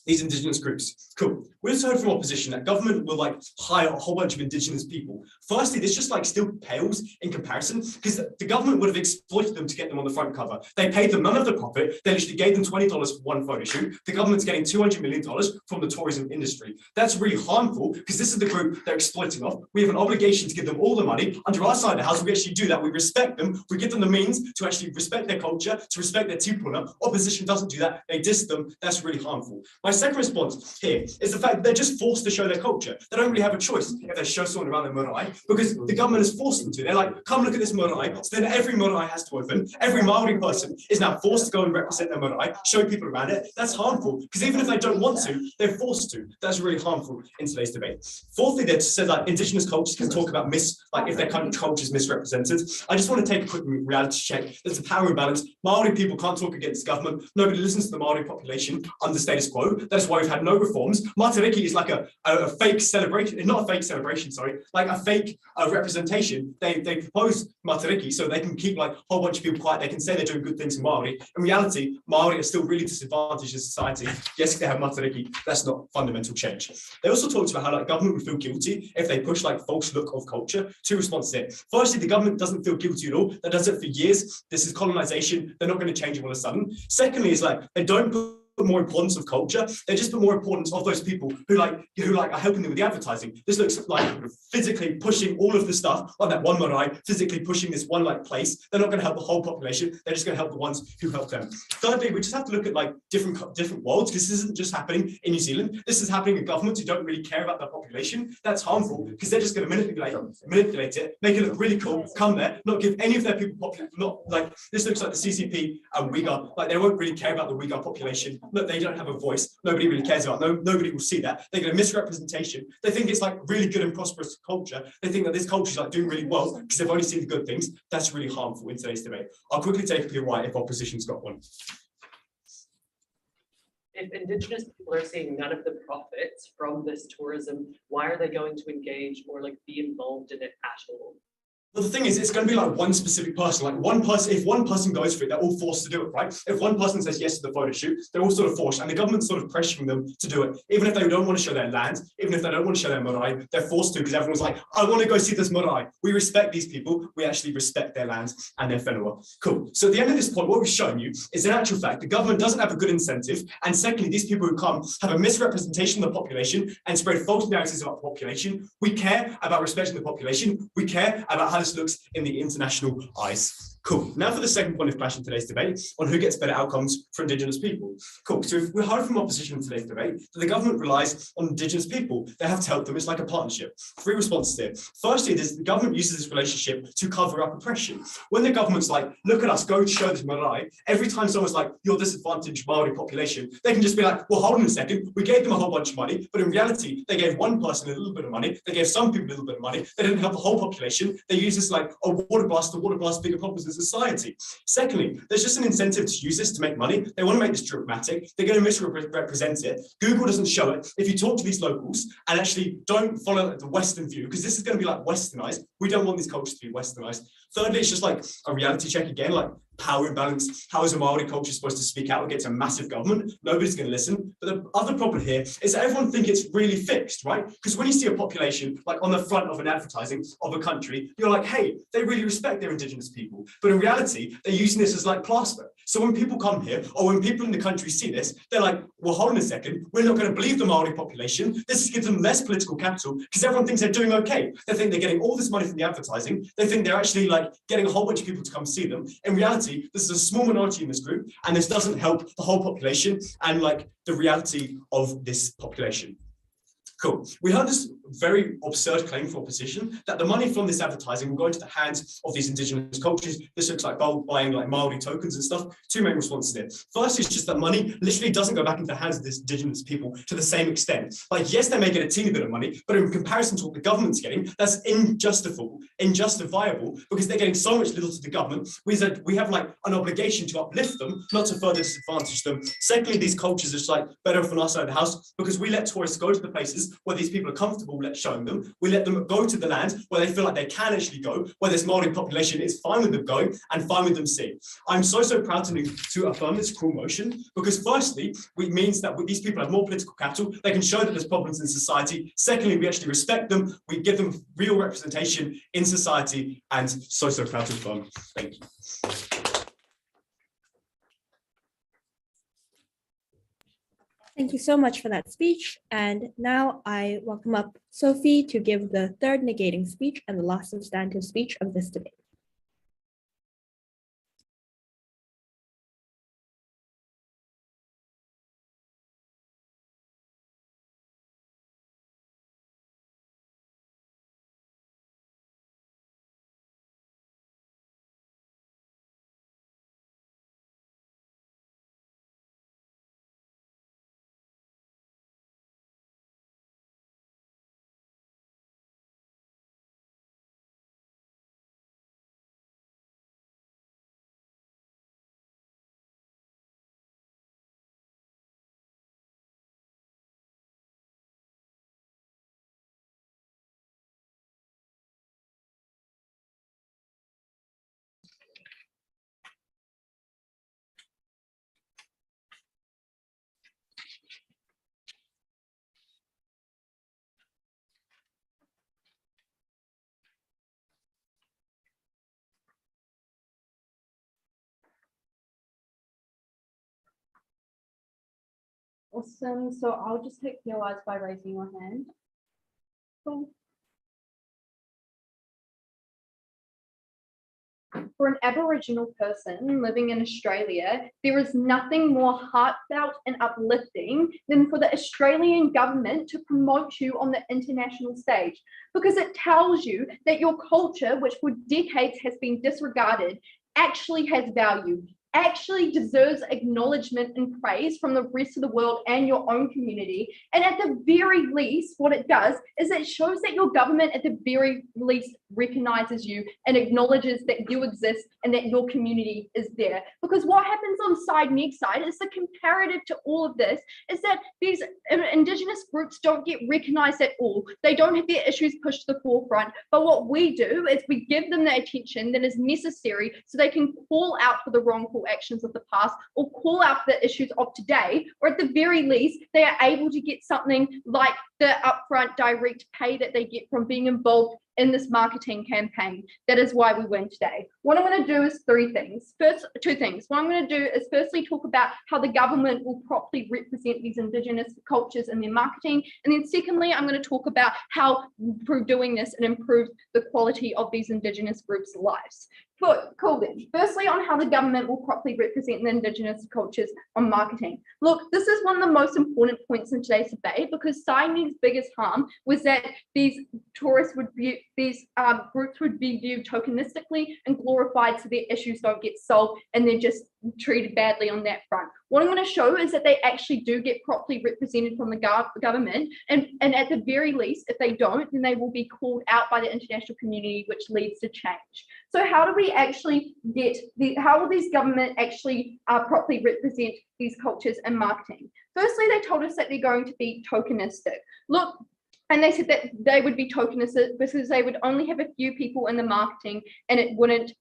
these Indigenous groups. Cool. We also heard from opposition that government will like hire a whole bunch of Indigenous people. Firstly, this just like still pales in comparison because the government would have exploited them to get them on the front cover. They paid them none of the profit. They literally gave them $20 for one photo shoot. The government's getting $200 million from the tourism industry. That's really harmful because this is the group they're exploiting off. We have an obligation to give them all the money. Under our side of the house, we actually do that. We respect them. We give them the means to actually respect their culture, to respect their tipuna. Opposition doesn't do that. They diss them. That's really harmful. My second response here is the fact that they're just forced to show their culture. They don't really have a choice if they show someone around their marae because the government has forced them to. They're like, come look at this marae. So then every marae has to open. Every Maori person is now forced to go and represent their marae, show people around it. That's harmful because even if they don't want to, they're forced to. That's really harmful in today's debate. Fourthly, they said that Indigenous cultures can talk about if their culture is misrepresented. I just want to take a quick reality check. There's a power imbalance. Maori people can't talk against government. Nobody listens to the Maori population under status quo. That's why we've had no reforms. Matariki is like a fake celebration, not a fake celebration, sorry, like a fake representation. They propose Matariki so they can keep like a whole bunch of people quiet. They can say they're doing good things in Maori. In reality, Maori are still really disadvantaged in society. Yes, they have Matariki. That's not fundamental change. They also talked about how like government would feel guilty if they push like false look of culture. Two responses here. Firstly, the government doesn't feel guilty at all. That does it for years. This is colonization. They're not going to change it all of a sudden. Secondly, is like they don't put more importance of culture. They just put more importance of those people who are helping them with the advertising. This looks like physically pushing all of the stuff on that one marae, physically pushing this one place. They're not going to help the whole population. They're just going to help the ones who help them. Thirdly, we just have to look at like different worlds, because this isn't just happening in New Zealand. This is happening in governments who don't really care about their population. That's harmful, because they're just going to manipulate it, make it look really cool, come there, not give any of their people this looks like the CCP and Uyghur, like they won't really care about the Uyghur population. Look, they don't have a voice. Nobody really cares about. Nobody will see that. They get a misrepresentation. They think it's like really good and prosperous culture. They think that this culture is like doing really well because they've only seen the good things. That's really harmful in today's debate. I'll quickly take up your right if opposition's got one. If Indigenous people are seeing none of the profits from this tourism, why are they going to engage or like be involved in it at all? Well, the thing is, it's going to be like one specific person, like one person. If one person goes for it, they're all forced to do it, right? If one person says yes to the photo shoot, they're all sort of forced, and the government's sort of pressuring them to do it. Even if they don't want to show their land, even if they don't want to show their marae, they're forced to, because everyone's like, I want to go see this marae. We respect these people. We actually respect their lands and their whenua. Cool. So at the end of this point, what we've shown you is, in actual fact, the government doesn't have a good incentive. And secondly, these people who come have a misrepresentation of the population and spread false narratives about the population. We care about respecting the population. We care about how this looks in the international eyes. Cool. Now for the second point of clash in today's debate on who gets better outcomes for Indigenous people. Cool. So if we heard from opposition in today's debate that the government relies on Indigenous people, they have to help them. It's like a partnership. Three responses here. Firstly, the government uses this relationship to cover up oppression. When the government's like, look at us, go show this marae, every time someone's like, you're disadvantaged Maori population, they can just be like, well, hold on a second, we gave them a whole bunch of money, but in reality, they gave one person a little bit of money, they gave some people a little bit of money, they didn't help the whole population. They use this like a water blast to water blast bigger problems in society. Secondly, there's just an incentive to use this to make money. They want to make this dramatic. They're going to misrepresent it. Google doesn't show it. If you talk to these locals and actually don't follow the Western view, because this is going to be like Westernized, we don't want these cultures to be Westernized. Thirdly, it's just like a reality check again, like power imbalance. How is a Maori culture supposed to speak out against a massive government? Nobody's going to listen. But the other problem here is that everyone thinks it's really fixed, right? Because when you see a population like on the front of an advertising of a country, you're like, hey, they really respect their Indigenous people. But in reality, they're using this as like plaster. So when people come here, or when people in the country see this, they're like, well, hold on a second, we're not going to believe the Maori population. This gives them less political capital because everyone thinks they're doing okay. They think they're getting all this money from the advertising. They think they're actually like getting a whole bunch of people to come see them. In reality, this is a small minority in this group, and this doesn't help the whole population and like the reality of this population. Cool. We heard this very absurd claim from opposition that the money from this advertising will go into the hands of these Indigenous cultures. This looks like buying like Maori tokens and stuff. Two main responses here. First is just that money literally doesn't go back into the hands of these Indigenous people to the same extent. Like, yes, they may get a teeny bit of money, but in comparison to what the government's getting, that's injustifiable because they're getting so much little to the government. We have like an obligation to uplift them, not to further disadvantage them. Secondly, these cultures are just like better off on our side of the house because we let tourists go to the places where these people are comfortable showing them. We let them go to the land where they feel like they can actually go, where this Maori population is fine with them going and fine with them seeing. I'm so proud to affirm this cruel motion because firstly, it means that these people have more political capital. They can show that there's problems in society. Secondly, we actually respect them. We give them real representation in society, and so proud to affirm. Thank you. Thank you so much for that speech. And now I welcome up Sophie to give the third negating speech and the last substantive speech of this debate. Awesome. So I'll just take POIs by raising your hand. Cool. For an Aboriginal person living in Australia, there is nothing more heartfelt and uplifting than for the Australian government to promote you on the international stage, because it tells you that your culture, which for decades has been disregarded, actually has value, actually deserves acknowledgement and praise from the rest of the world and your own community. And at the very least, what it does is it shows that your government at the very least recognizes you and acknowledges that you exist and that your community is there. Because what happens on side next side is the comparative to all of this is that these Indigenous groups don't get recognized at all. They don't have their issues pushed to the forefront. But what we do is we give them the attention that is necessary so they can call out for the wrongful actions of the past or call out the issues of today, or at the very least they are able to get something like the upfront direct pay that they get from being involved in this marketing campaign. That is why we win today. What I'm going to do is two things. What I'm going to do is firstly talk about how the government will properly represent these Indigenous cultures in their marketing, and then secondly I'm going to talk about how through doing this it improves the quality of these Indigenous groups' lives. Cool then. Firstly, on how the government will properly represent the Indigenous cultures on marketing. Look, this is one of the most important points in today's debate, because Simon's biggest harm was that these groups would be viewed tokenistically and glorified so their issues don't get solved and they're just treated badly on that front. What I'm going to show is that they actually do get properly represented from the government, and at the very least, if they don't, then they will be called out by the international community, which leads to change. So how do we actually how will these government actually properly represent these cultures in marketing? Firstly, they told us that they're going to be tokenistic. Look, and they said that they would be tokenistic because they would only have a few people in the marketing and it wouldn't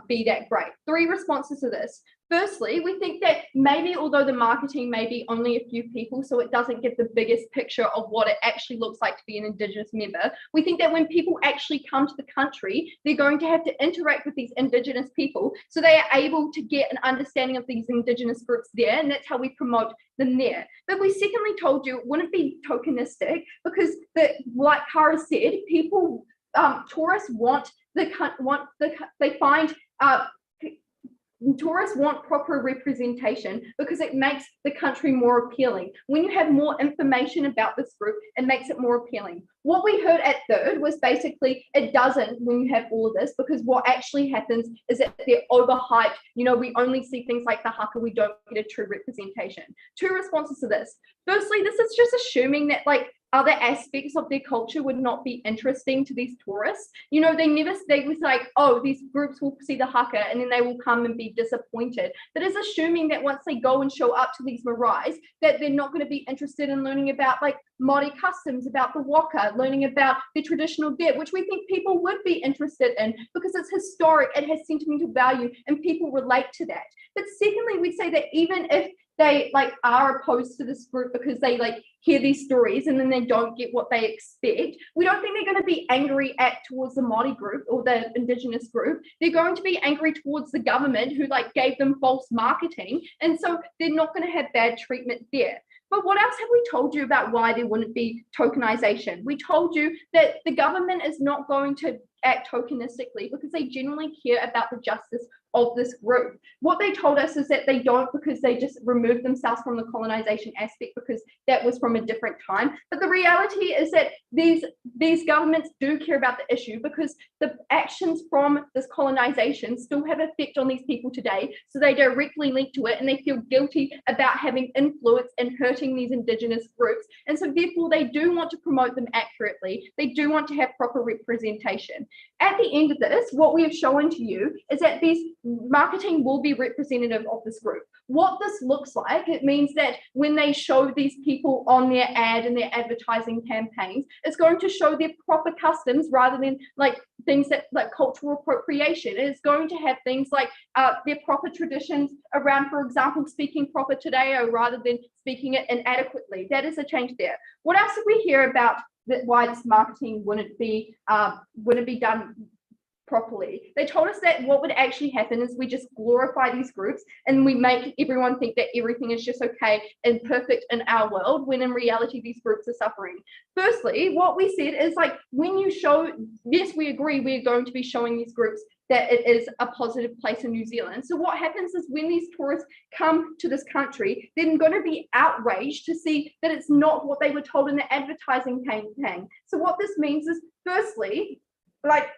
be that great. Three responses to this. Firstly, we think that maybe although the marketing may be only a few people, so it doesn't give the biggest picture of what it actually looks like to be an Indigenous member, we think that when people actually come to the country, they're going to have to interact with these Indigenous people so they are able to get an understanding of these Indigenous groups there, and that's how we promote them there. But we secondly told you it wouldn't be tokenistic because, like Kara said, people, tourists tourists want proper representation because it makes the country more appealing. When you have more information about this group, it makes it more appealing. What we heard at third was basically it doesn't when you have all of this, because what actually happens is that they're overhyped. You know, we only see things like the haka, we don't get a true representation. Two responses to this. Firstly, this is just assuming that other aspects of their culture would not be interesting to these tourists. You know, they was like, oh, these groups will see the haka and then they will come and be disappointed. That is assuming that once they go and show up to these maraes, that they're not going to be interested in learning about Māori customs, about the waka, learning about their traditional debt, which we think people would be interested in because it's historic, it has sentimental value, and people relate to that. But secondly, we say that even if they are opposed to this group because they hear these stories and then they don't get what they expect, we don't think they're going to be angry towards the Māori group or the Indigenous group. They're going to be angry towards the government who gave them false marketing, and so they're not going to have bad treatment there. But what else have we told you about why there wouldn't be tokenization? We told you that the government is not going to act tokenistically because they genuinely care about the justice of this group. What they told us is that they don't because they just removed themselves from the colonization aspect because that was from a different time. But the reality is that these governments do care about the issue because the actions from this colonization still have effect on these people today. So they directly link to it and they feel guilty about having influence and hurting these Indigenous groups. And so therefore they do want to promote them accurately. They do want to have proper representation. At the end of this, what we have shown to you is that these marketing will be representative of this group. What this looks like, it means that when they show these people on their ad and their advertising campaigns, it's going to show their proper customs rather than things that cultural appropriation. It's going to have things like their proper traditions around, for example, speaking proper Tadeo rather than speaking it inadequately. That is a change there. What else did we hear about why this marketing wouldn't be done properly. They told us that what would actually happen is we just glorify these groups and we make everyone think that everything is just okay and perfect in our world, when in reality these groups are suffering. Firstly, what we said is like, when you show, yes, we agree we're going to be showing these groups that it is a positive place in New Zealand. So what happens is when these tourists come to this country, they're going to be outraged to see that it's not what they were told in the advertising campaign. So what this means is, firstly, like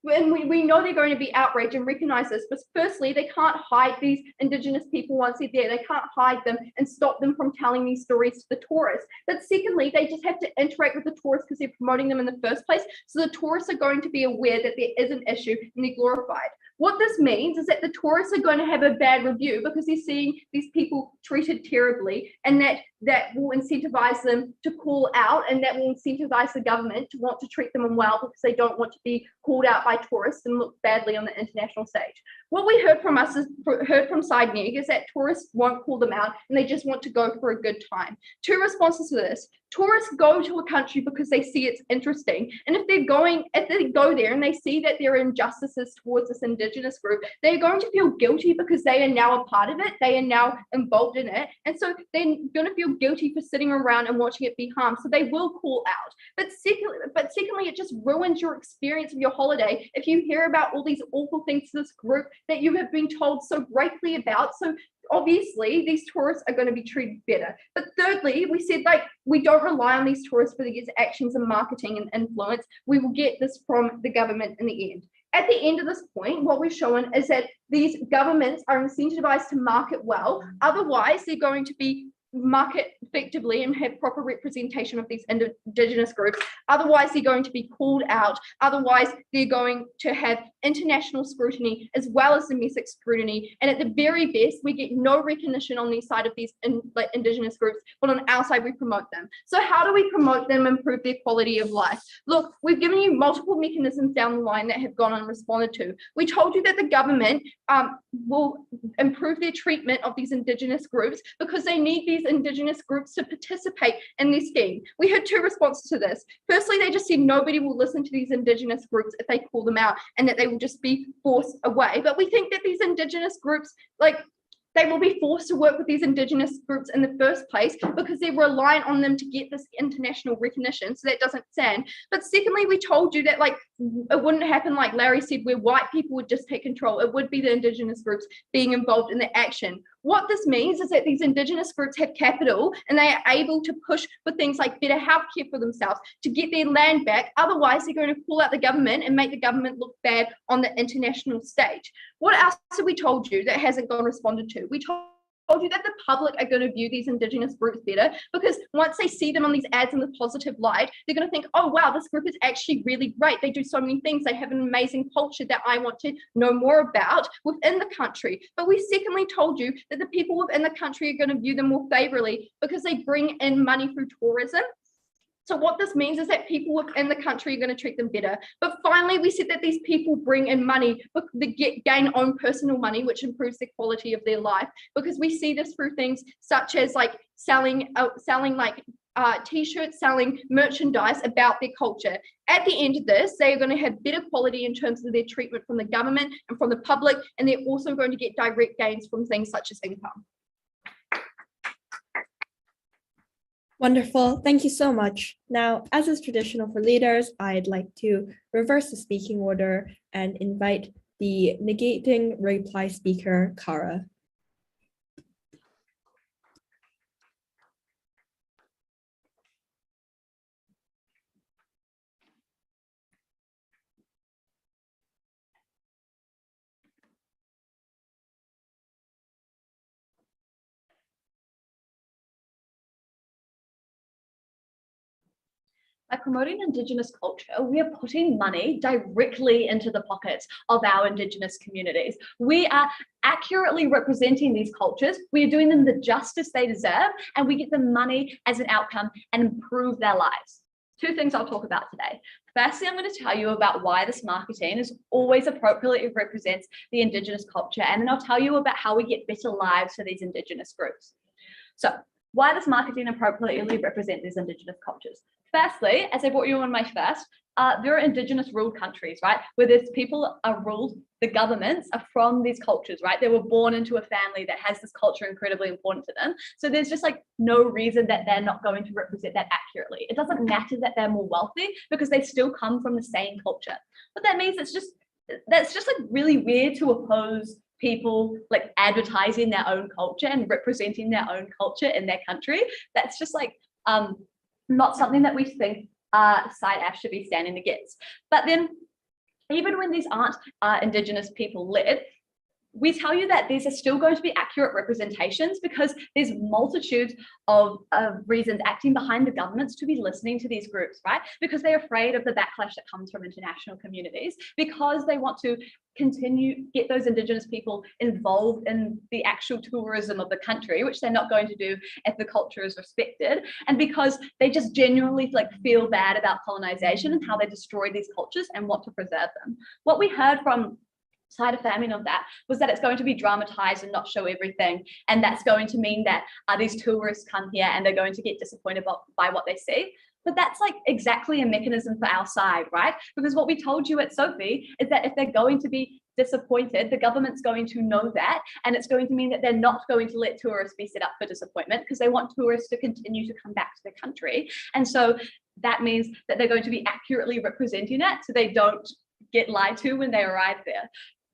we know they're going to be outraged and recognize this, but firstly, they can't hide these Indigenous people once they're there. They can't hide them and stop them from telling these stories to the tourists. But secondly, they just have to interact with the tourists because they're promoting them in the first place. So the tourists are going to be aware that there is an issue and they're glorified. What this means is that the tourists are going to have a bad review because they're seeing these people treated terribly, and that will incentivize them to call out, and that will incentivize the government to want to treat them well because they don't want to be called out by tourists and look badly on the international stage. What we heard from SideNeg is that tourists won't call them out and they just want to go for a good time. Two responses to this. Tourists go to a country because they see it's interesting. And if they go there and they see that there are injustices towards this Indigenous group, they're going to feel guilty because they are now a part of it. They are now involved in it. And so they're going to feel guilty for sitting around and watching it be harmed. So they will call out. But secondly, it just ruins your experience of your holiday if you hear about all these awful things to this group that you have been told so greatly about. So obviously these tourists are going to be treated better. But thirdly, we said like we don't rely on these tourists for these actions and marketing and influence. We will get this from the government in the end. At the end of this point, what we've shown is that these governments are incentivized to market well. Otherwise, they're going to be market effectively and have proper representation of these Indigenous groups. Otherwise, they're going to be called out. Otherwise, they're going to have international scrutiny as well as domestic scrutiny. And at the very best, we get no recognition on the side of these Indigenous groups, but on our side, we promote them. So how do we promote them and improve their quality of life? Look, we've given you multiple mechanisms down the line that have gone unresponded to. We told you that the government will improve their treatment of these Indigenous groups because they need these Indigenous groups to participate in this scheme. We had two responses to this. Firstly, they just said nobody will listen to these Indigenous groups if they call them out and that they will just be forced away. But we think that these Indigenous groups, like, they will be forced to work with these Indigenous groups in the first place because they're reliant on them to get this international recognition. So that doesn't stand. But secondly, we told you that like it wouldn't happen like Larry said, where white people would just take control. It would be the Indigenous groups being involved in the action. What this means is that these Indigenous groups have capital and they are able to push for things like better healthcare for themselves to get their land back. Otherwise, they're going to pull out the government and make the government look bad on the international stage. What else have we told you that hasn't gone responded to? We told you that the public are going to view these Indigenous groups better because once they see them on these ads in the positive light, they're going to think, oh, wow, this group is actually really great. They do so many things. They have an amazing culture that I want to know more about within the country. But we secondly told you that the people within the country are going to view them more favorably because they bring in money through tourism. So what this means is that people within the country are going to treat them better. But finally, we said that these people bring in money, but they gain own personal money, which improves the quality of their life. Because we see this through things such as like selling t-shirts, selling merchandise about their culture. At the end of this, they are going to have better quality in terms of their treatment from the government and from the public, and they're also going to get direct gains from things such as income. Wonderful. Thank you so much. Now, as is traditional for leaders, I'd like to reverse the speaking order and invite the negating reply speaker, Kara. By promoting Indigenous culture, we are putting money directly into the pockets of our Indigenous communities. We are accurately representing these cultures. We are doing them the justice they deserve, and we get the money as an outcome and improve their lives. Two things I'll talk about today. Firstly, I'm going to tell you about why this marketing is always appropriately represents the Indigenous culture, and then I'll tell you about how we get better lives for these Indigenous groups. So, why does marketing appropriately represent these Indigenous cultures? Firstly, as I brought you on my first, there are Indigenous ruled countries, right? Where these people are ruled, the governments are from these cultures, right? They were born into a family that has this culture incredibly important to them. So there's just like no reason that they're not going to represent that accurately. It doesn't matter that they're more wealthy because they still come from the same culture. But that means that's just like really weird to oppose people like advertising their own culture and representing their own culture in their country. That's just like not something that we think side F should be standing against. But then even when these aren't Indigenous people led, we tell you that these are still going to be accurate representations because there's multitudes of reasons acting behind the governments to be listening to these groups, right? Because they're afraid of the backlash that comes from international communities, because they want to get those Indigenous people involved in the actual tourism of the country, which they're not going to do if the culture is respected, and because they just genuinely like feel bad about colonization and how they destroy these cultures and want to preserve them. What we heard from side effect of that was that it's going to be dramatized and not show everything, and that's going to mean that these tourists come here and they're going to get disappointed by what they see. But that's like exactly a mechanism for our side, right? Because what we told you at Sophie is that if they're going to be disappointed, the government's going to know that, and it's going to mean that they're not going to let tourists be set up for disappointment because they want tourists to continue to come back to the country. And so that means that they're going to be accurately representing it so they don't get lied to when they arrive there.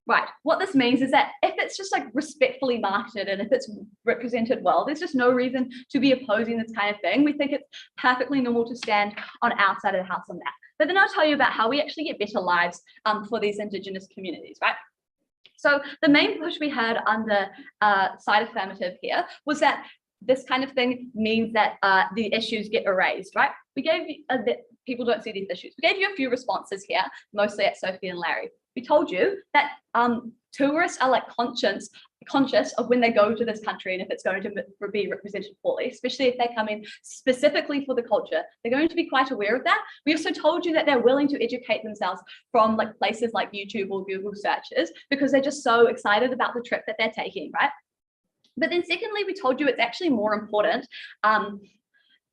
Right, what this means is that if it's just like respectfully marketed and if it's represented well, there's just no reason to be opposing this kind of thing. We think it's perfectly normal to stand on our side of the house on that. But then I'll tell you about how we actually get better lives for these Indigenous communities, right? So the main push we had under side affirmative here was that this kind of thing means that the issues get erased, right? We gave you, people don't see these issues. We gave you a few responses here, mostly at Sophie and Larry. We told you that tourists are like conscious of when they go to this country and if it's going to be represented poorly, especially if they come in specifically for the culture. They're going to be quite aware of that. We also told you that they're willing to educate themselves from like places like YouTube or Google searches because they're just so excited about the trip that they're taking, right? But then secondly, we told you it's actually more important.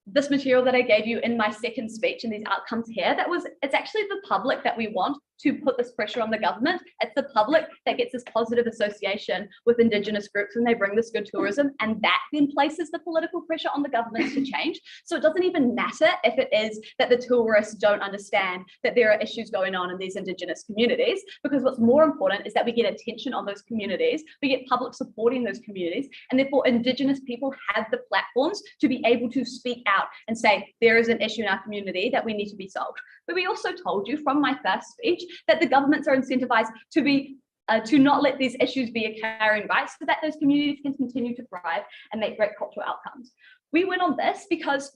This material that I gave you in my second speech and these outcomes here, it's actually the public that we want to put this pressure on the government. It's the public that gets this positive association with Indigenous groups when they bring this good tourism, and that then places the political pressure on the governments to change. So it doesn't even matter if it is that the tourists don't understand that there are issues going on in these Indigenous communities, because what's more important is that we get attention on those communities, we get public supporting those communities, and therefore Indigenous people have the platforms to be able to speak out and say, there is an issue in our community that we need to be solved. But we also told you from my first speech that the governments are incentivized to not let these issues be occurring, right? So that those communities can continue to thrive and make great cultural outcomes. We went on this because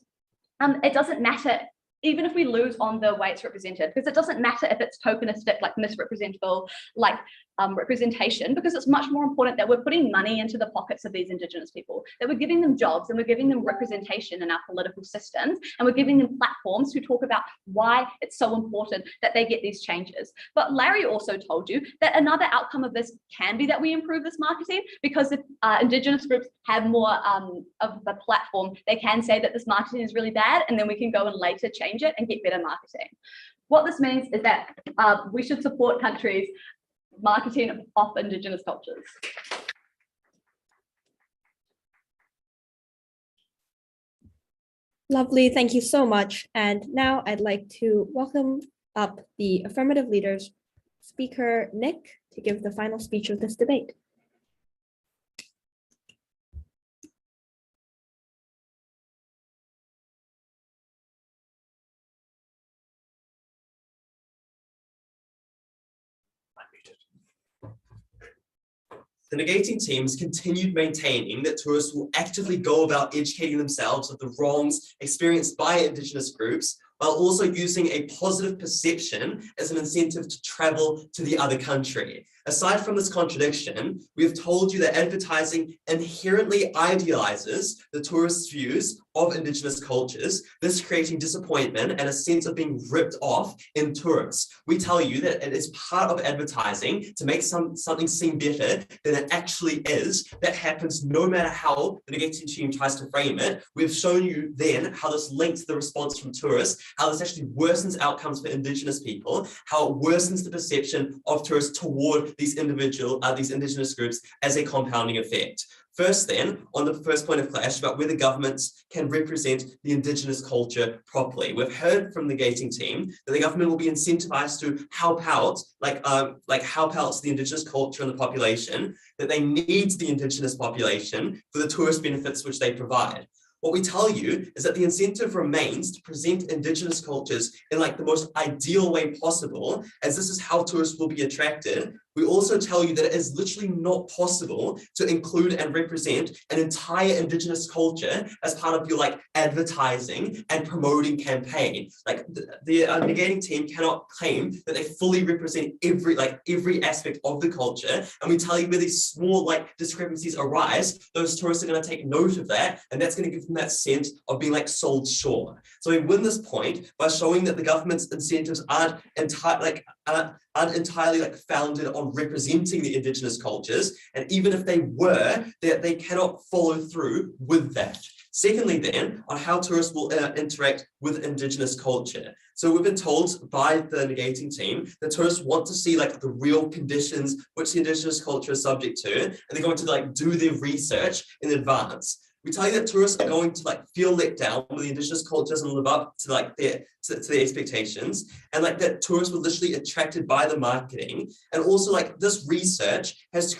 it doesn't matter even if we lose on the way it's represented, because it doesn't matter if it's tokenistic, like misrepresentable, like representation, because it's much more important that we're putting money into the pockets of these Indigenous people, that we're giving them jobs and we're giving them representation in our political systems, and we're giving them platforms to talk about why it's so important that they get these changes. But Larry also told you that another outcome of this can be that we improve this marketing, because if Indigenous groups have more of the platform, they can say that this marketing is really bad, and then we can go and later change it and get better marketing. What this means is that we should support countries marketing off Indigenous cultures. Lovely, thank you so much. And now I'd like to welcome up the affirmative leaders, Speaker Nick, to give the final speech of this debate. The negating teams continued maintaining that tourists will actively go about educating themselves of the wrongs experienced by Indigenous groups while also using a positive perception as an incentive to travel to the other country. Aside from this contradiction, we have told you that advertising inherently idealizes the tourist's views of Indigenous cultures, this creating disappointment and a sense of being ripped off in tourists. We tell you that it is part of advertising to make something seem better than it actually is. That happens no matter how the negative team tries to frame it. We've shown you then how this links the response from tourists, how this actually worsens outcomes for Indigenous people, how it worsens the perception of tourists toward these Indigenous groups as a compounding effect. First then, on the first point of clash about whether governments can represent the Indigenous culture properly. We've heard from the gating team that the government will be incentivized to help out, help out the Indigenous culture and the population, that they need the Indigenous population for the tourist benefits which they provide. What we tell you is that the incentive remains to present Indigenous cultures in the most ideal way possible, as this is how tourists will be attracted. We also tell you that it is literally not possible to include and represent an entire Indigenous culture as part of your advertising and promoting campaign. The negating team cannot claim that they fully represent every aspect of the culture. And we tell you where these small discrepancies arise, those tourists are going to take note of that, and that's going to give them that sense of being sold short. So we win this point by showing that the government's incentives aren't entirely founded on representing the Indigenous cultures, and even if they were, they cannot follow through with that. Secondly then, on how tourists will interact with Indigenous culture. So we've been told by the negating team that tourists want to see the real conditions which the Indigenous culture is subject to, and they're going to do their research in advance. We tell you that tourists are going to feel let down when the Indigenous culture doesn't live up to their expectations, and that tourists were literally attracted by the marketing. And also this research has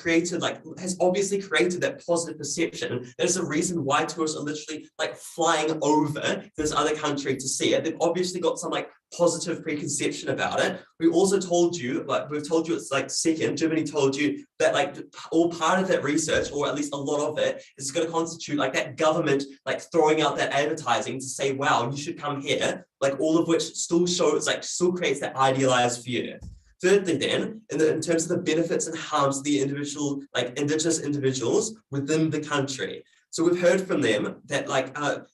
obviously created that positive perception. There's a reason why tourists are literally flying over this other country to see it. They've obviously got some positive preconception about it. We also told you, we've told you it's second, Germany told you that all part of that research, or at least a lot of it, is going to constitute that government throwing out that advertising to say, wow, you should come here, all of which still shows, still creates that idealized view. Thirdly then, in terms of the benefits and harms of the individual, Indigenous individuals within the country. So we've heard from them that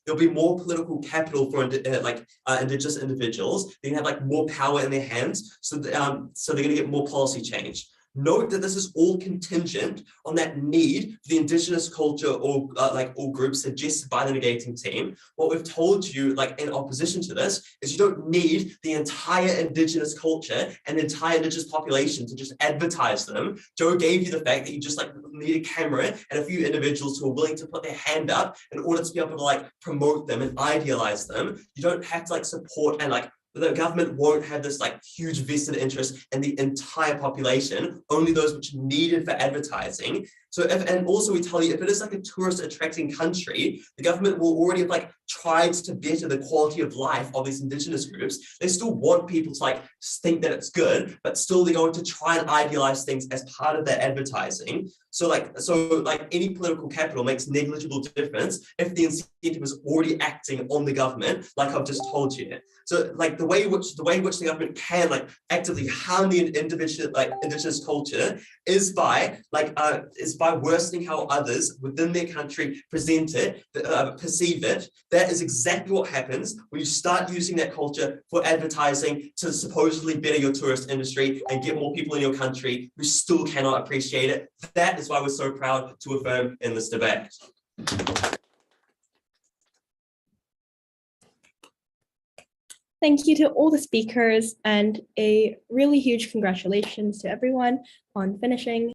there'll be more political capital for Indigenous individuals. They can have more power in their hands, so they're going to get more policy change. Note that this is all contingent on that need for the Indigenous culture or groups suggested by the negating team. What we've told you, in opposition to this, is you don't need the entire Indigenous culture and the entire Indigenous population to just advertise them. Joe gave you the fact that you just need a camera and a few individuals who are willing to put their hand up in order to be able to promote them and idealize them. You don't have to support and the government won't have this huge vested interest in the entire population, only those which are needed for advertising. So and also we tell you, if it is a tourist attracting country, the government will already have tried to better the quality of life of these Indigenous groups. They still want people to think that it's good, but still they're going to try and idealize things as part of their advertising. So any political capital makes negligible difference if the incentive is already acting on the government, I've just told you. So the way in which the government can actively harm the Indigenous culture is by worsening how others within their country present it, perceive it. That is exactly what happens when you start using that culture for advertising to supposedly better your tourist industry and get more people in your country who still cannot appreciate it. That is why we're so proud to affirm in this debate. Thank you to all the speakers, and a really huge congratulations to everyone on finishing